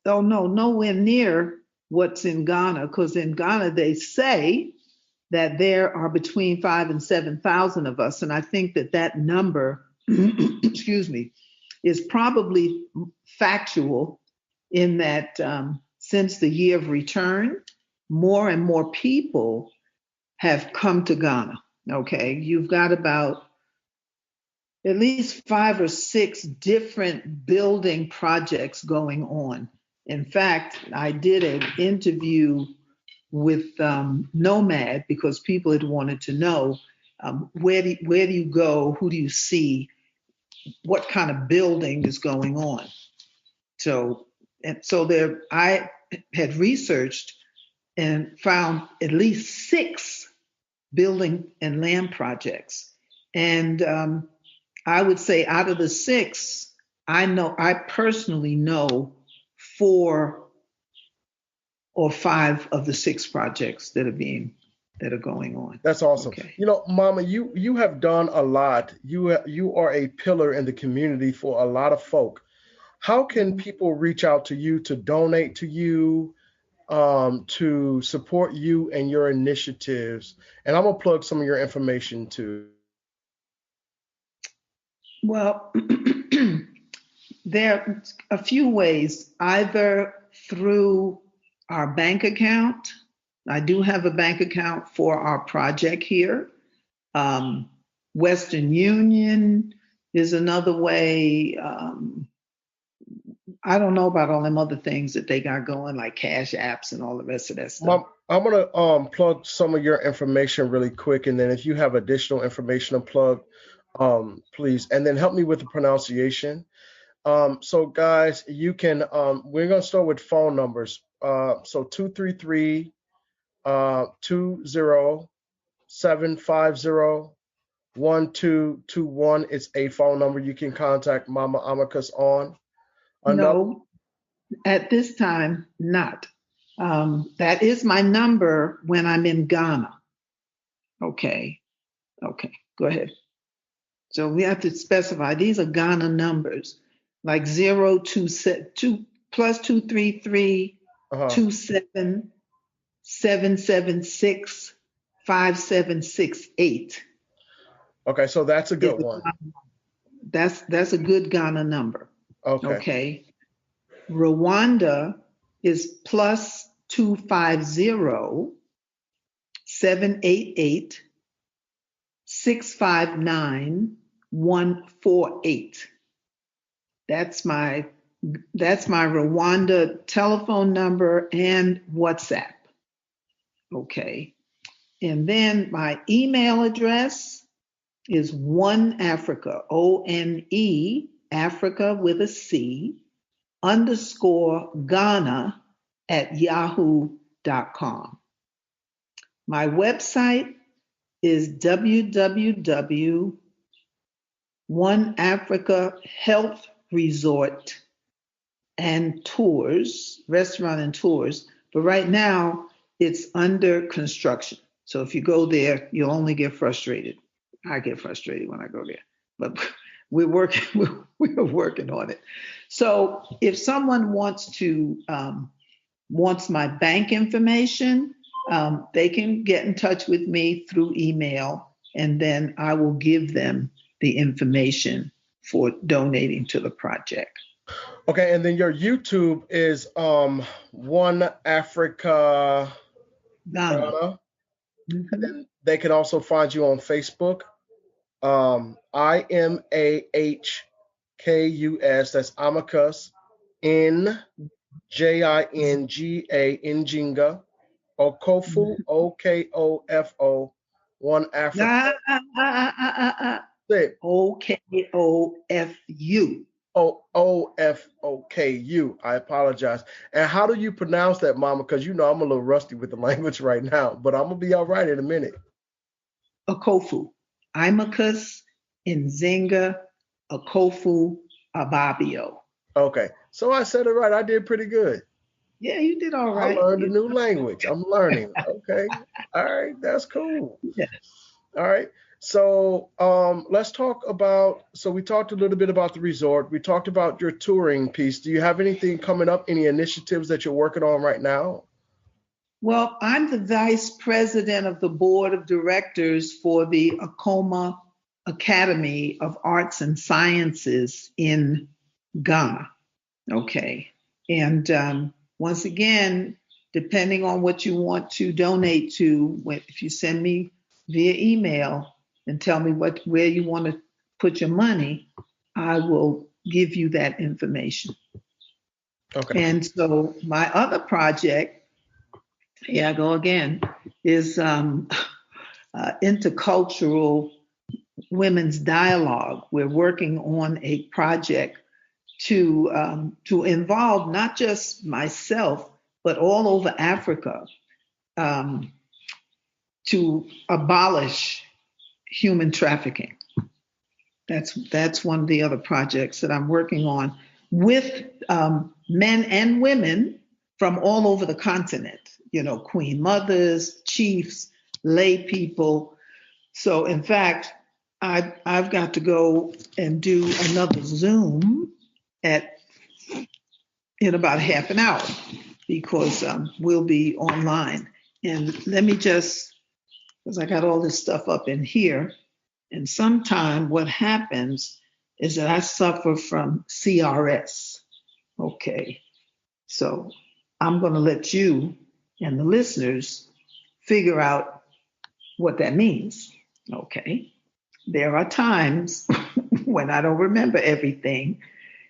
Speaker 2: No, nowhere near what's in Ghana, because in Ghana they say that there are between 5,000 and 7,000 of us. And I think that number, excuse me, is probably factual in that since the year of return, more and more people have come to Ghana. Okay, you've got about at least 5 or 6 different building projects going on. In fact, I did an interview with Nomad because people had wanted to know where do you go, who do you see, what kind of building is going on. So there, I had researched and found at least 6 building and land projects. And I would say out of the 6, I personally know 4 or 5 of the 6 projects that are going on.
Speaker 1: That's awesome.
Speaker 2: Okay.
Speaker 1: You know, Mama, you have done a lot. You are a pillar in the community for a lot of folk. How can people reach out to you to donate to you, to support you and your initiatives? And I'm gonna plug some of your information too.
Speaker 2: Well, there are a few ways, either through our bank account. I do have a bank account for our project here. Western Union is another way. I don't know about all them other things that they got going, like cash apps and all the rest of that stuff.
Speaker 1: Mom, I'm gonna plug some of your information really quick, and then if you have additional information to plug, please, and then help me with the pronunciation. So guys, you can we're gonna start with phone numbers. So 233 207501221 is a phone number you can contact Mama IMAHKÜS on.
Speaker 2: No, at this time, not. That is my number when I'm in Ghana. Okay, go ahead. So we have to specify, these are Ghana numbers, like 022 plus 233 27 776 5768.
Speaker 1: Okay, so that's a good one.
Speaker 2: That's a good Ghana number.
Speaker 1: Okay.
Speaker 2: Rwanda is plus 250 788 659 148. That's my Rwanda telephone number and WhatsApp. Okay. And then my email address is OneAfrica, ONE, Africa with a C, _Ghana @yahoo.com. My website is www.OneAfrica Health Resort and Tours, restaurant and tours. But right now it's under construction. So if you go there, you'll only get frustrated. I get frustrated when I go there, but we're working. We're working on it. So if someone wants my bank information, they can get in touch with me through email, and then I will give them the information for donating to the project.
Speaker 1: Okay, and then your YouTube is One Africa
Speaker 2: Ghana.
Speaker 1: Ghana. And
Speaker 2: Mm-hmm.
Speaker 1: then they can also find you on Facebook. IMAHKUS. That's IMAHKÜS. Njinga. Okofo. Okofo. One Africa. Say
Speaker 2: OKOFU.
Speaker 1: OFOKU. I apologize. And how do you pronounce that, Mama? Because you know I'm a little rusty with the language right now, but I'm gonna be all right in a minute.
Speaker 2: Okofo. IMAHKÜS, Nzinga, Okofo, Ababio.
Speaker 1: Okay, so I said it right. I did pretty good.
Speaker 2: Yeah, you did all
Speaker 1: I
Speaker 2: right.
Speaker 1: learned a new language. I'm learning. Okay, all right, that's cool.
Speaker 2: Yeah.
Speaker 1: All right. So let's talk about. So we talked a little bit about the resort. We talked about your touring piece. Do you have anything coming up? Any initiatives that you're working on right now?
Speaker 2: Well, I'm the vice president of the board of directors for the Akoma Academy of Arts and Sciences in Ghana. Okay. And once again, depending on what you want to donate to, if you send me via email and tell me where you want to put your money, I will give you that information.
Speaker 1: Okay.
Speaker 2: And so my other project, here I go again, is intercultural women's dialogue. We're working on a project to involve not just myself, but all over Africa, to abolish human trafficking. That's one of the other projects that I'm working on with men and women from all over the continent. You know, queen mothers, chiefs, lay people. So, in fact, I've got to go and do another Zoom in about half an hour because we'll be online. And let me just, because I got all this stuff up in here, and sometime what happens is that I suffer from CRS. Okay, so I'm going to let you and the listeners figure out what that means. Okay, there are times when I don't remember everything,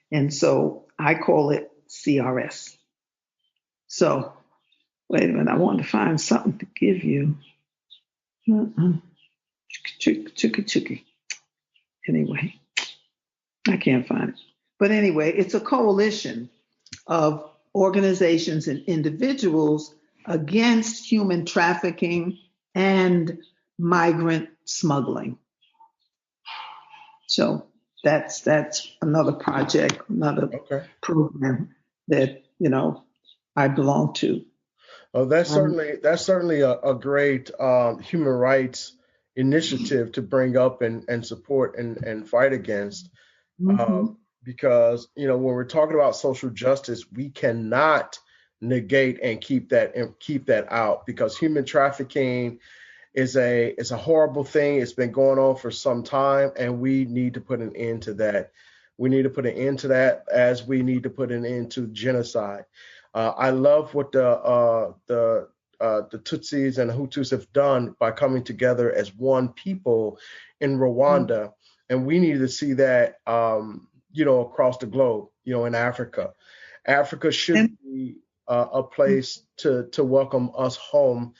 Speaker 2: and so I call it CRS. So, wait a minute, I want to find something to give you. Chooky. Anyway, I can't find it. But anyway, it's a coalition of organizations and individuals against human trafficking and migrant smuggling. So that's another project, another program that I belong to.
Speaker 1: Oh, that's certainly a great human rights initiative to bring up and support and fight against.
Speaker 2: Mm-hmm.
Speaker 1: Because when we're talking about social justice, we cannot negate and keep that out, because human trafficking is a horrible thing. It's been going on for some time, and we need to put an end to that. We need to put an end to that, as we need to put an end to genocide. I love what the Tutsis and the Hutus have done by coming together as one people in Rwanda, and we need to see that across the globe. In Africa, Africa should be a place to welcome us home,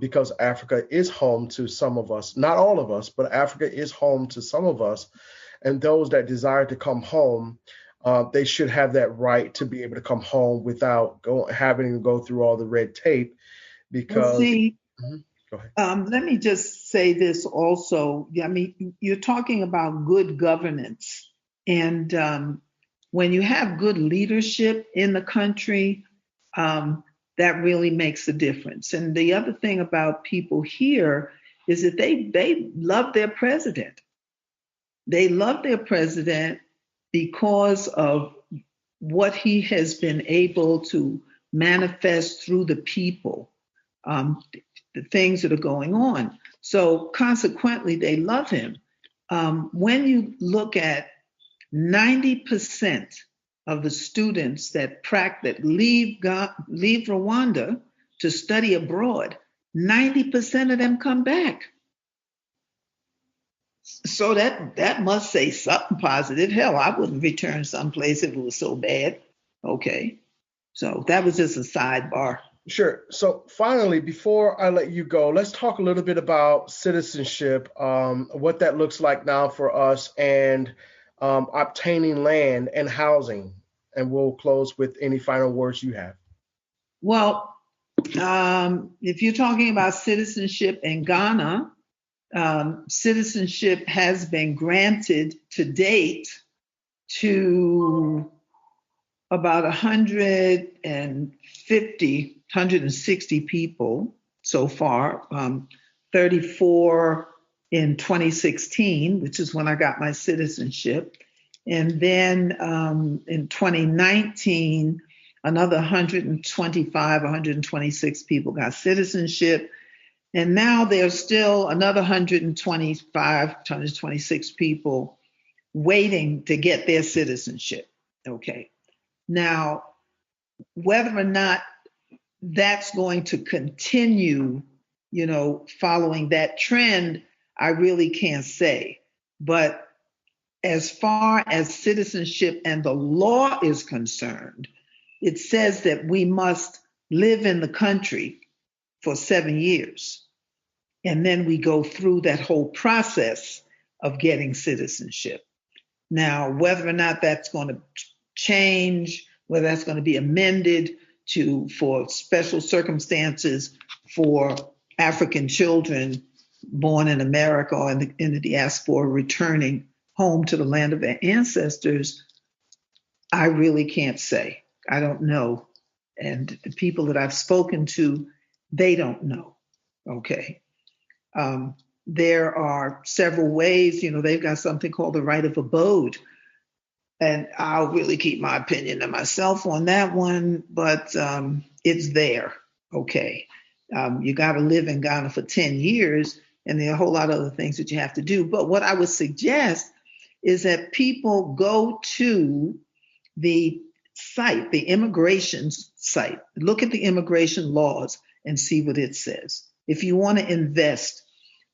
Speaker 1: because Africa is home to some of us, not all of us, but Africa is home to some of us, and those that desire to come home. They should have that right to be able to come home without having to go through all the red tape. Because
Speaker 2: Go ahead. Let me just say this also. I mean, you're talking about good governance, and when you have good leadership in the country, that really makes a difference. And the other thing about people here is that they love their president. They love their president because of what he has been able to manifest through the people, the things that are going on. So consequently, they love him. When you look at 90% of the students that leave Rwanda to study abroad, 90% of them come back. So that must say something positive. Hell, I wouldn't return someplace if it was so bad. Okay. So that was just a sidebar.
Speaker 1: Sure. So finally, before I let you go, let's talk a little bit about citizenship, what that looks like now for us, and obtaining land and housing. And we'll close with any final words you have.
Speaker 2: Well, if you're talking about citizenship in Ghana, citizenship has been granted to date to about 160 people so far, 34 in 2016, which is when I got my citizenship. And then in 2019, another 125, 126 people got citizenship. And now there's still another 125, 126 people waiting to get their citizenship. Okay. Now, whether or not that's going to continue, following that trend, I really can't say. But as far as citizenship and the law is concerned, it says that we must live in the country for 7 years. And then we go through that whole process of getting citizenship. Now, whether or not that's going to change, whether that's going to be amended for special circumstances for African children born in America or in the diaspora returning home to the land of their ancestors, I really can't say. I don't know. And the people that I've spoken to, they don't know. Okay. There are several ways, they've got something called the right of abode. And I'll really keep my opinion to myself on that one, but it's there. Okay. You got to live in Ghana for 10 years, and there are a whole lot of other things that you have to do. But what I would suggest is that people go to the site, the immigration site, look at the immigration laws and see what it says. If you want to invest,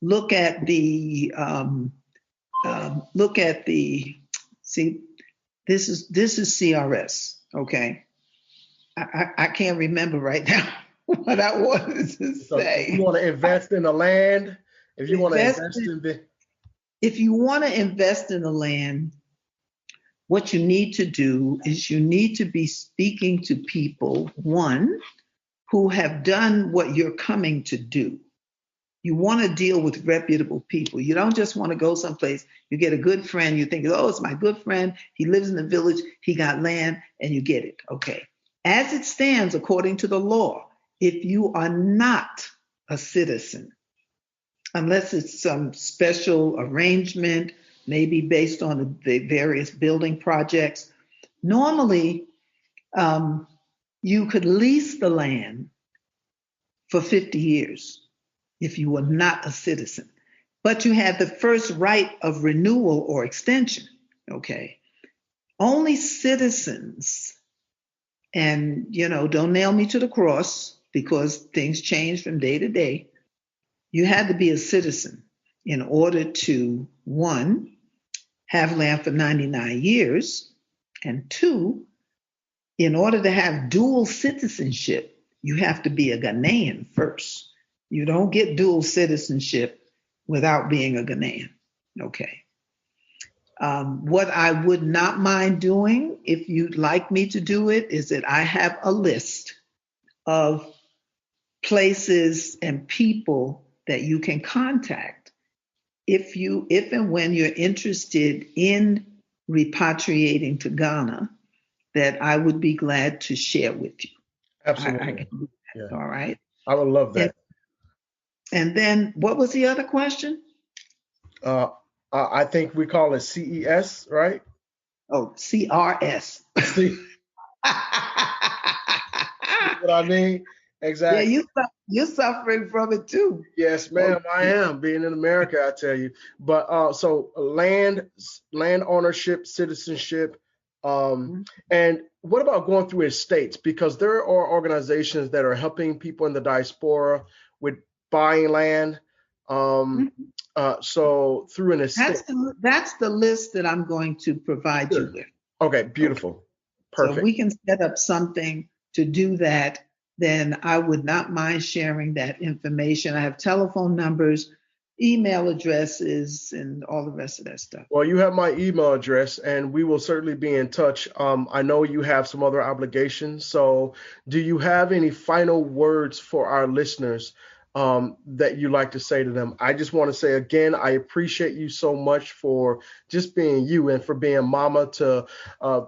Speaker 2: look at the this is CRS, okay? I can't remember right now what I wanted to say.
Speaker 1: If you want to invest in the land, if you want to invest
Speaker 2: in the land, what you need to do is you need to be speaking to people, one, who have done what you're coming to do. You want to deal with reputable people. You don't just want to go someplace. You get a good friend. You think, oh, it's my good friend. He lives in the village. He got land, and you get it. Okay. As it stands, according to the law, if you are not a citizen, unless it's some special arrangement, maybe based on the various building projects, normally you could lease the land for 50 years. If you were not a citizen, but you had the first right of renewal or extension, okay? Only citizens, and, don't nail me to the cross because things change from day to day. You had to be a citizen in order to, one, have land for 99 years, and two, in order to have dual citizenship, you have to be a Ghanaian first. You don't get dual citizenship without being a Ghanaian. Okay. What I would not mind doing, if you'd like me to do it, is that I have a list of places and people that you can contact if and when you're interested in repatriating to Ghana, that I would be glad to share with you.
Speaker 1: Absolutely. Yeah.
Speaker 2: All right.
Speaker 1: I would love
Speaker 2: And,
Speaker 1: that.
Speaker 2: and then what was the other question?
Speaker 1: Uh, I think we call it CES, right?
Speaker 2: Oh, CRS.
Speaker 1: See, see what I mean?
Speaker 2: Yeah,
Speaker 1: Exactly.
Speaker 2: you're suffering from it too.
Speaker 1: Yes, ma'am, I
Speaker 2: Okay.
Speaker 1: am being in America, I tell you. But so land ownership, citizenship,
Speaker 2: Mhm.
Speaker 1: and what about going through estates? Because there are organizations that are helping people in the diaspora with buying land. Um, so through an estate.
Speaker 2: That's the list that I'm going to provide you
Speaker 1: Sure.
Speaker 2: with.
Speaker 1: Okay,
Speaker 2: Okay.
Speaker 1: beautiful.
Speaker 2: So if
Speaker 1: Perfect.
Speaker 2: we can set up something to do that, then I would not mind sharing that information. I have telephone numbers, email addresses, and all the rest of that stuff.
Speaker 1: Well, you have my email address, and we will certainly be in touch. I know you have some other obligations, so do you have any final words for our listeners that you like to say to them? I just want to say again, I appreciate you so much for just being you and for being mama to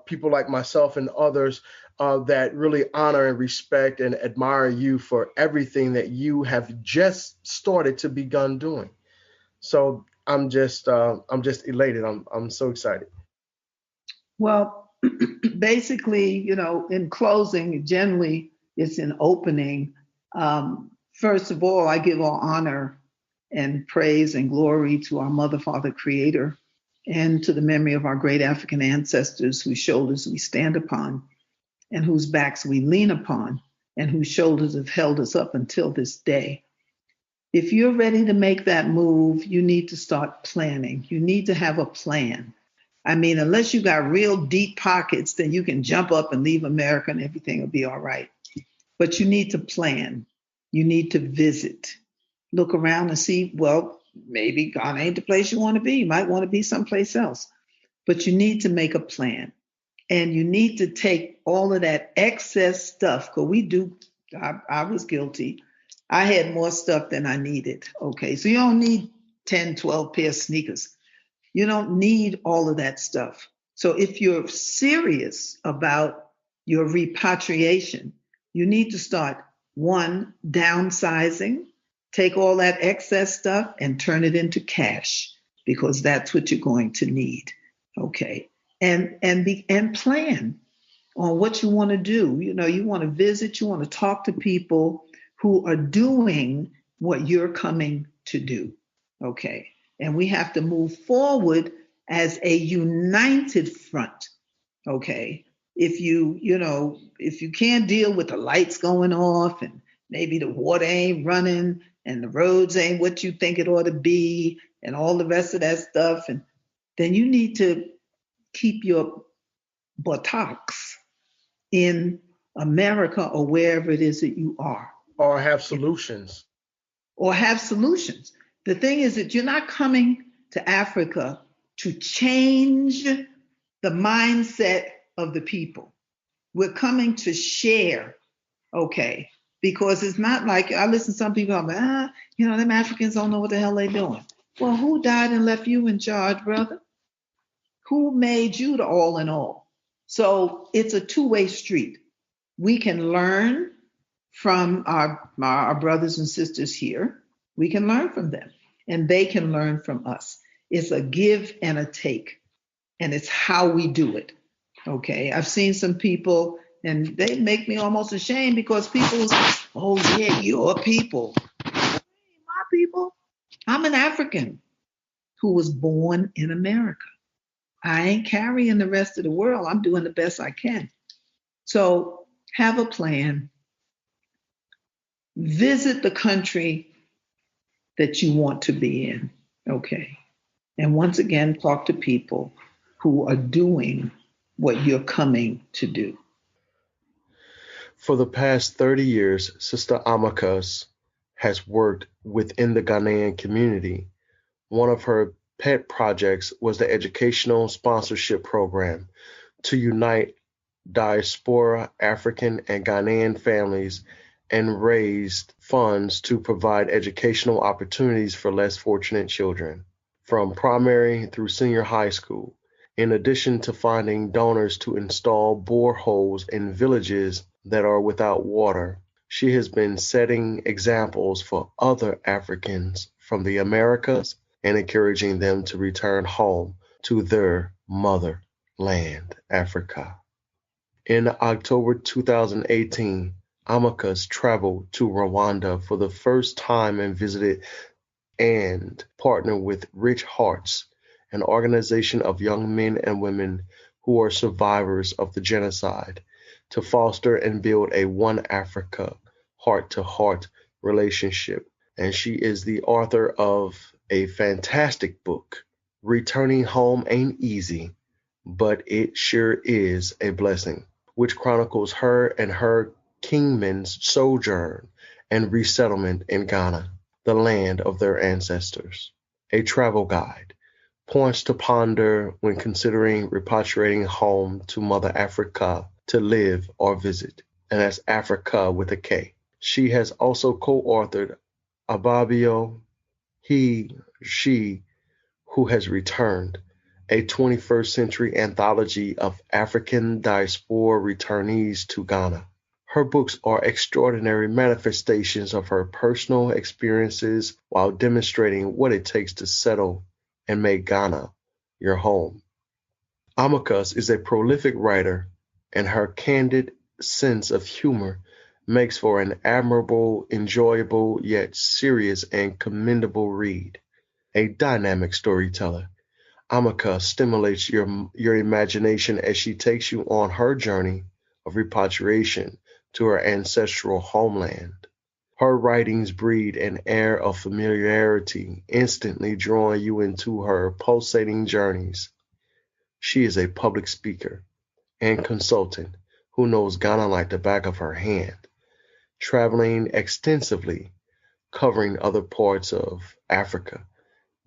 Speaker 1: people like myself and others that really honor and respect and admire you for everything that you have just started to begun doing. So I'm just elated. I'm so excited.
Speaker 2: Well, basically, in closing, generally it's an opening. First of all, I give all honor and praise and glory to our Mother, Father, Creator, and to the memory of our great African ancestors whose shoulders we stand upon and whose backs we lean upon and whose shoulders have held us up until this day. If you're ready to make that move, you need to start planning. You need to have a plan. I mean, unless you got real deep pockets, then you can jump up and leave America and everything will be all right. But you need to plan. You need to visit. Look around and see, well, maybe Ghana ain't the place you want to be. You might want to be someplace else. But you need to make a plan. And you need to take all of that excess stuff, because I was guilty. I had more stuff than I needed. Okay. So you don't need 10, 12 pair of sneakers. You don't need all of that stuff. So if you're serious about your repatriation, you need to start one, downsizing, take all that excess stuff and turn it into cash because that's what you're going to need. Okay. And plan on what you want to do. You want to visit, you want to talk to people who are doing what you're coming to do. Okay. And we have to move forward as a united front. Okay. If you can't deal with the lights going off and maybe the water ain't running and the roads ain't what you think it ought to be and all the rest of that stuff, and then you need to keep your buttocks in America or wherever it is that you are,
Speaker 1: Or have solutions.
Speaker 2: or have solutions. The thing is that you're not coming to Africa to change the mindset of the people. We're coming to share, okay? Because it's not like I listen to some people, I'm like, them Africans don't know what the hell they're doing. Well, who died and left you in charge, brother? Who made you the all in all? So it's a two-way street. We can learn from our brothers and sisters here. We can learn from them, and they can learn from us. It's a give and a take, and it's how we do it. Okay, I've seen some people, and they make me almost ashamed because people say, "Oh yeah, your people, my people." I'm an African who was born in America. I ain't carrying the rest of the world. I'm doing the best I can. So have a plan. Visit the country that you want to be in. Okay. And once again, talk to people who are doing what you're coming to do.
Speaker 1: For the past 30 years, Seestah IMAHKÜS has worked within the Ghanaian community. One of her pet projects was the educational sponsorship program to unite diaspora African and Ghanaian families and raised funds to provide educational opportunities for less fortunate children, from primary through senior high school, in addition to finding donors to install boreholes in villages that are without water. She has been setting examples for other Africans from the Americas and encouraging them to return home to their motherland, Africa. In October 2018, IMAHKÜS traveled to Rwanda for the first time and visited and partnered with Rich Hearts, an organization of young men and women who are survivors of the genocide, to foster and build a One Africa heart-to-heart relationship. And she is the author of a fantastic book, Returning Home Ain't Easy, but It Sure Is a Blessing, which chronicles her and her Kingman's sojourn and resettlement in Ghana, the land of their ancestors. A travel guide, points to ponder when considering repatriating home to Mother Africa to live or visit, and that's Africa with a K. She has also co-authored Ababio, She Who Has Returned, a 21st century anthology of African diaspora returnees to Ghana. Her books are extraordinary manifestations of her personal experiences while demonstrating what it takes to settle and make Ghana your home. IMAHKÜS is a prolific writer, and her candid sense of humor makes for an admirable, enjoyable, yet serious and commendable read. A dynamic storyteller, IMAHKÜS stimulates your imagination as she takes you on her journey of repatriation to her ancestral homeland. Her writings breed an air of familiarity, instantly drawing you into her pulsating journeys. She is a public speaker and consultant who knows Ghana like the back of her hand, traveling extensively, covering other parts of Africa,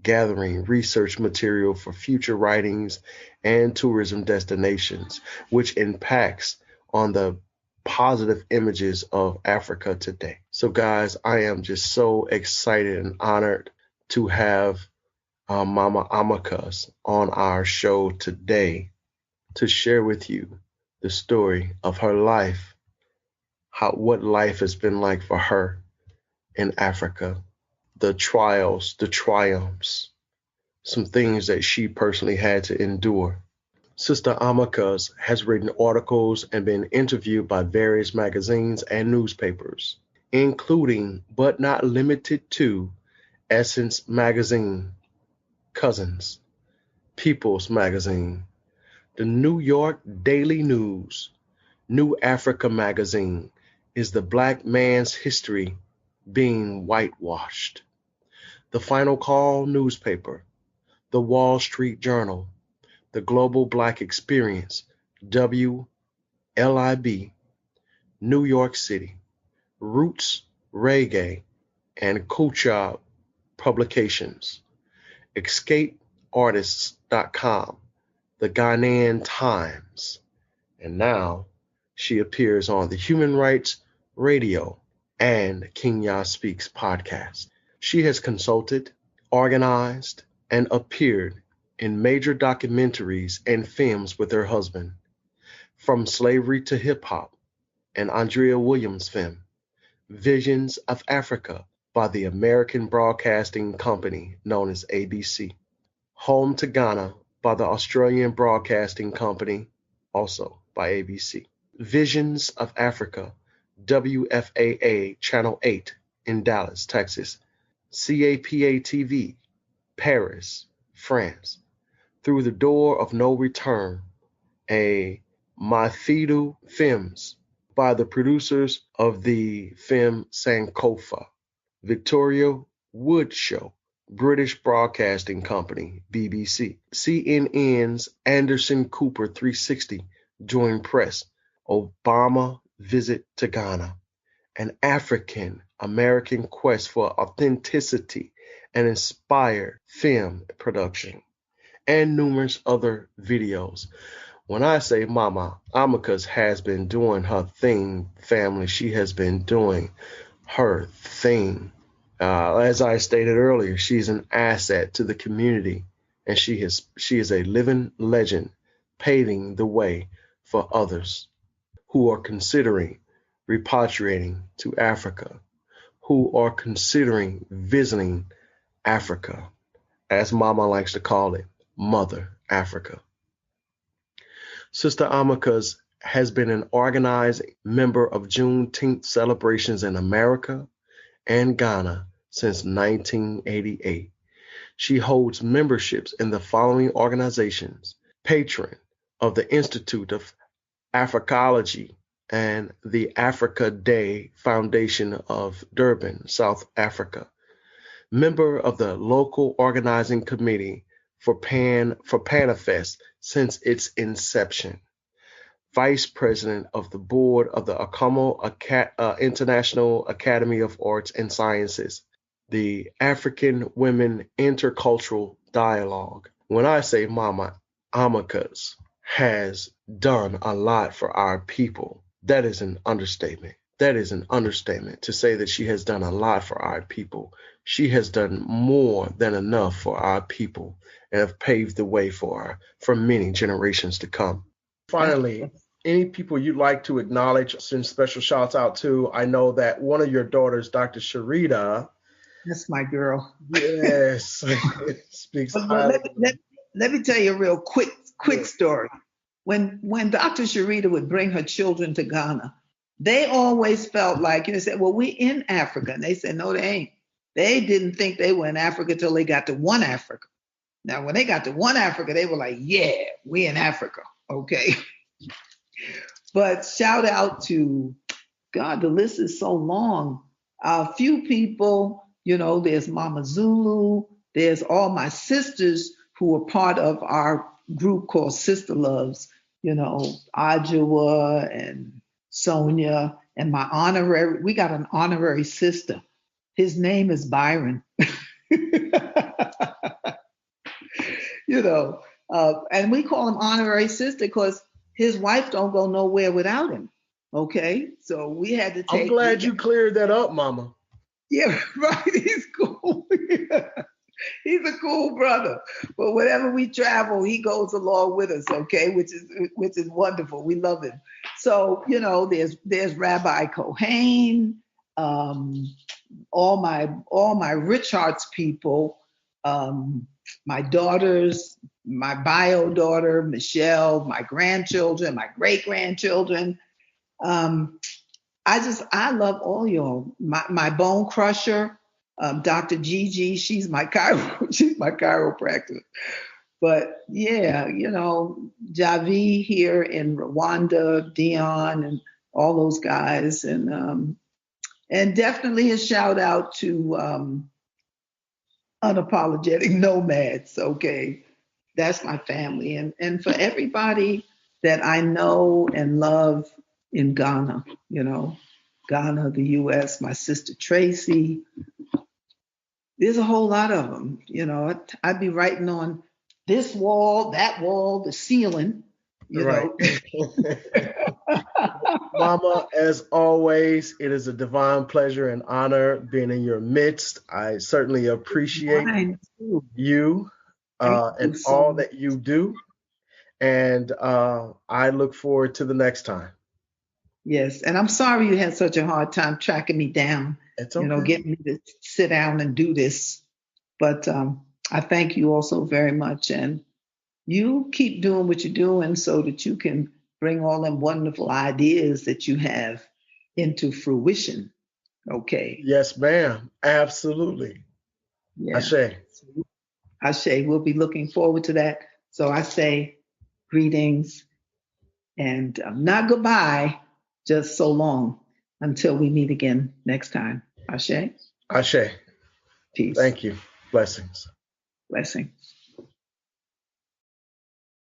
Speaker 1: gathering research material for future writings and tourism destinations, which impacts on the positive images of Africa today. So guys, I am just so excited and honored to have Mama IMAHKÜS on our show today to share with you the story of her life, what life has been like for her in Africa, the trials, the triumphs, some things that she personally had to endure. Sister IMAHKÜS has written articles and been interviewed by various magazines and newspapers, including but not limited to Essence Magazine, Cousins, People's Magazine, the New York Daily News, New Africa Magazine, Is the Black Man's History Being Whitewashed, The Final Call newspaper, The Wall Street Journal, The Global Black Experience, WLIB, New York City, Roots, Reggae, and Culture Publications, EscapeArtists.com, The Ghanaian Times, and now she appears on the Human Rights Radio and Kenya Speaks podcast. She has consulted, organized, and appeared in major documentaries and films with her husband, From Slavery to Hip Hop, an Andrea Williams film, Visions of Africa by the American Broadcasting Company known as ABC, Home to Ghana by the Australian Broadcasting Company, also by ABC, Visions of Africa, WFAA Channel 8 in Dallas, Texas, CAPA TV, Paris, France, Through the Door of No Return, a Mathidu Films by the producers of the film Sankofa, Victoria Wood Show, British Broadcasting Company, BBC, CNN's Anderson Cooper 360, Joint Press, Obama Visit to Ghana, An African American Quest for Authenticity and Inspired Film Production, and numerous other videos. When I say Mama IMAHKÜS has been doing her thing, family, she has been doing her thing. As I stated earlier, she's an asset to the community, and she is a living legend, paving the way for others who are considering repatriating to Africa who are considering visiting Africa, as Mama likes to call it, Mother Africa. Seestah IMAHKÜS has been an organizing member of Juneteenth celebrations in America and Ghana since 1988. She holds memberships in the following organizations: patron of the Institute of Africology and the Africa Day Foundation of Durban, South Africa, member of the local organizing committee for Panafest since its inception, vice president of the board of the International Academy of Arts and Sciences, the African Women Intercultural Dialogue. When I say Mama IMAHKÜS has done a lot for our people, that is an understatement. That is an understatement to say that she has done a lot for our people. She has done more than enough for our people and have paved the way for many generations to come. Finally, any people you'd like to acknowledge, send special shouts out to? I know that one of your daughters, Dr. Sharita.
Speaker 2: That's my girl.
Speaker 1: Yes. Speaks highly.
Speaker 2: Let me tell you a real quick story. When Dr. Sharita would bring her children to Ghana, they always felt like, they said, well, we in Africa. And they said, no, they ain't. They didn't think they were in Africa till they got to one Africa. Now, when they got to one Africa, they were like, yeah, we in Africa. Okay. But shout out to, God, the list is so long. A few people, there's Mama Zulu. There's all my sisters who were part of our group called Sister Loves, Ajua and Sonia, and we got an honorary sister. His name is Byron. And we call him honorary sister because his wife don't go nowhere without him. Okay, so we had to take.
Speaker 1: I'm glad you cleared that up, Mama.
Speaker 2: Yeah, right. He's cool. He's a cool brother. But whenever we travel, he goes along with us. Okay, which is wonderful. We love him. So there's Rabbi Kohen, all my Rich Arts people, my daughters, my bio daughter Michelle, my grandchildren, my great grandchildren. I love all y'all. My bone crusher, Dr. Gigi, she's my chiropractor. But yeah, Javi here in Rwanda, Dion, and all those guys, and definitely a shout out to unapologetic nomads. Okay, that's my family, and for everybody that I know and love in Ghana, Ghana, the U.S., my sister Tracy. There's a whole lot of them. I'd be writing on this wall, that wall, the ceiling.
Speaker 1: Right. Mama, as always, it is a divine pleasure and honor being in your midst. I certainly appreciate you and all that you do. And I look forward to the next time.
Speaker 2: Yes. And I'm sorry you had such a hard time tracking me down,
Speaker 1: it's okay.
Speaker 2: Getting me to sit down and do this. But I thank you also very much. And you keep doing what you're doing so that you can bring all them wonderful ideas that you have into fruition. Okay.
Speaker 1: Yes, ma'am. Absolutely. Yeah.
Speaker 2: Ashe. We'll be looking forward to that. So I say greetings and not goodbye, just so long until we meet again next time. Ashe.
Speaker 1: Ashe.
Speaker 2: Peace.
Speaker 1: Thank you. Blessings.
Speaker 2: Blessings.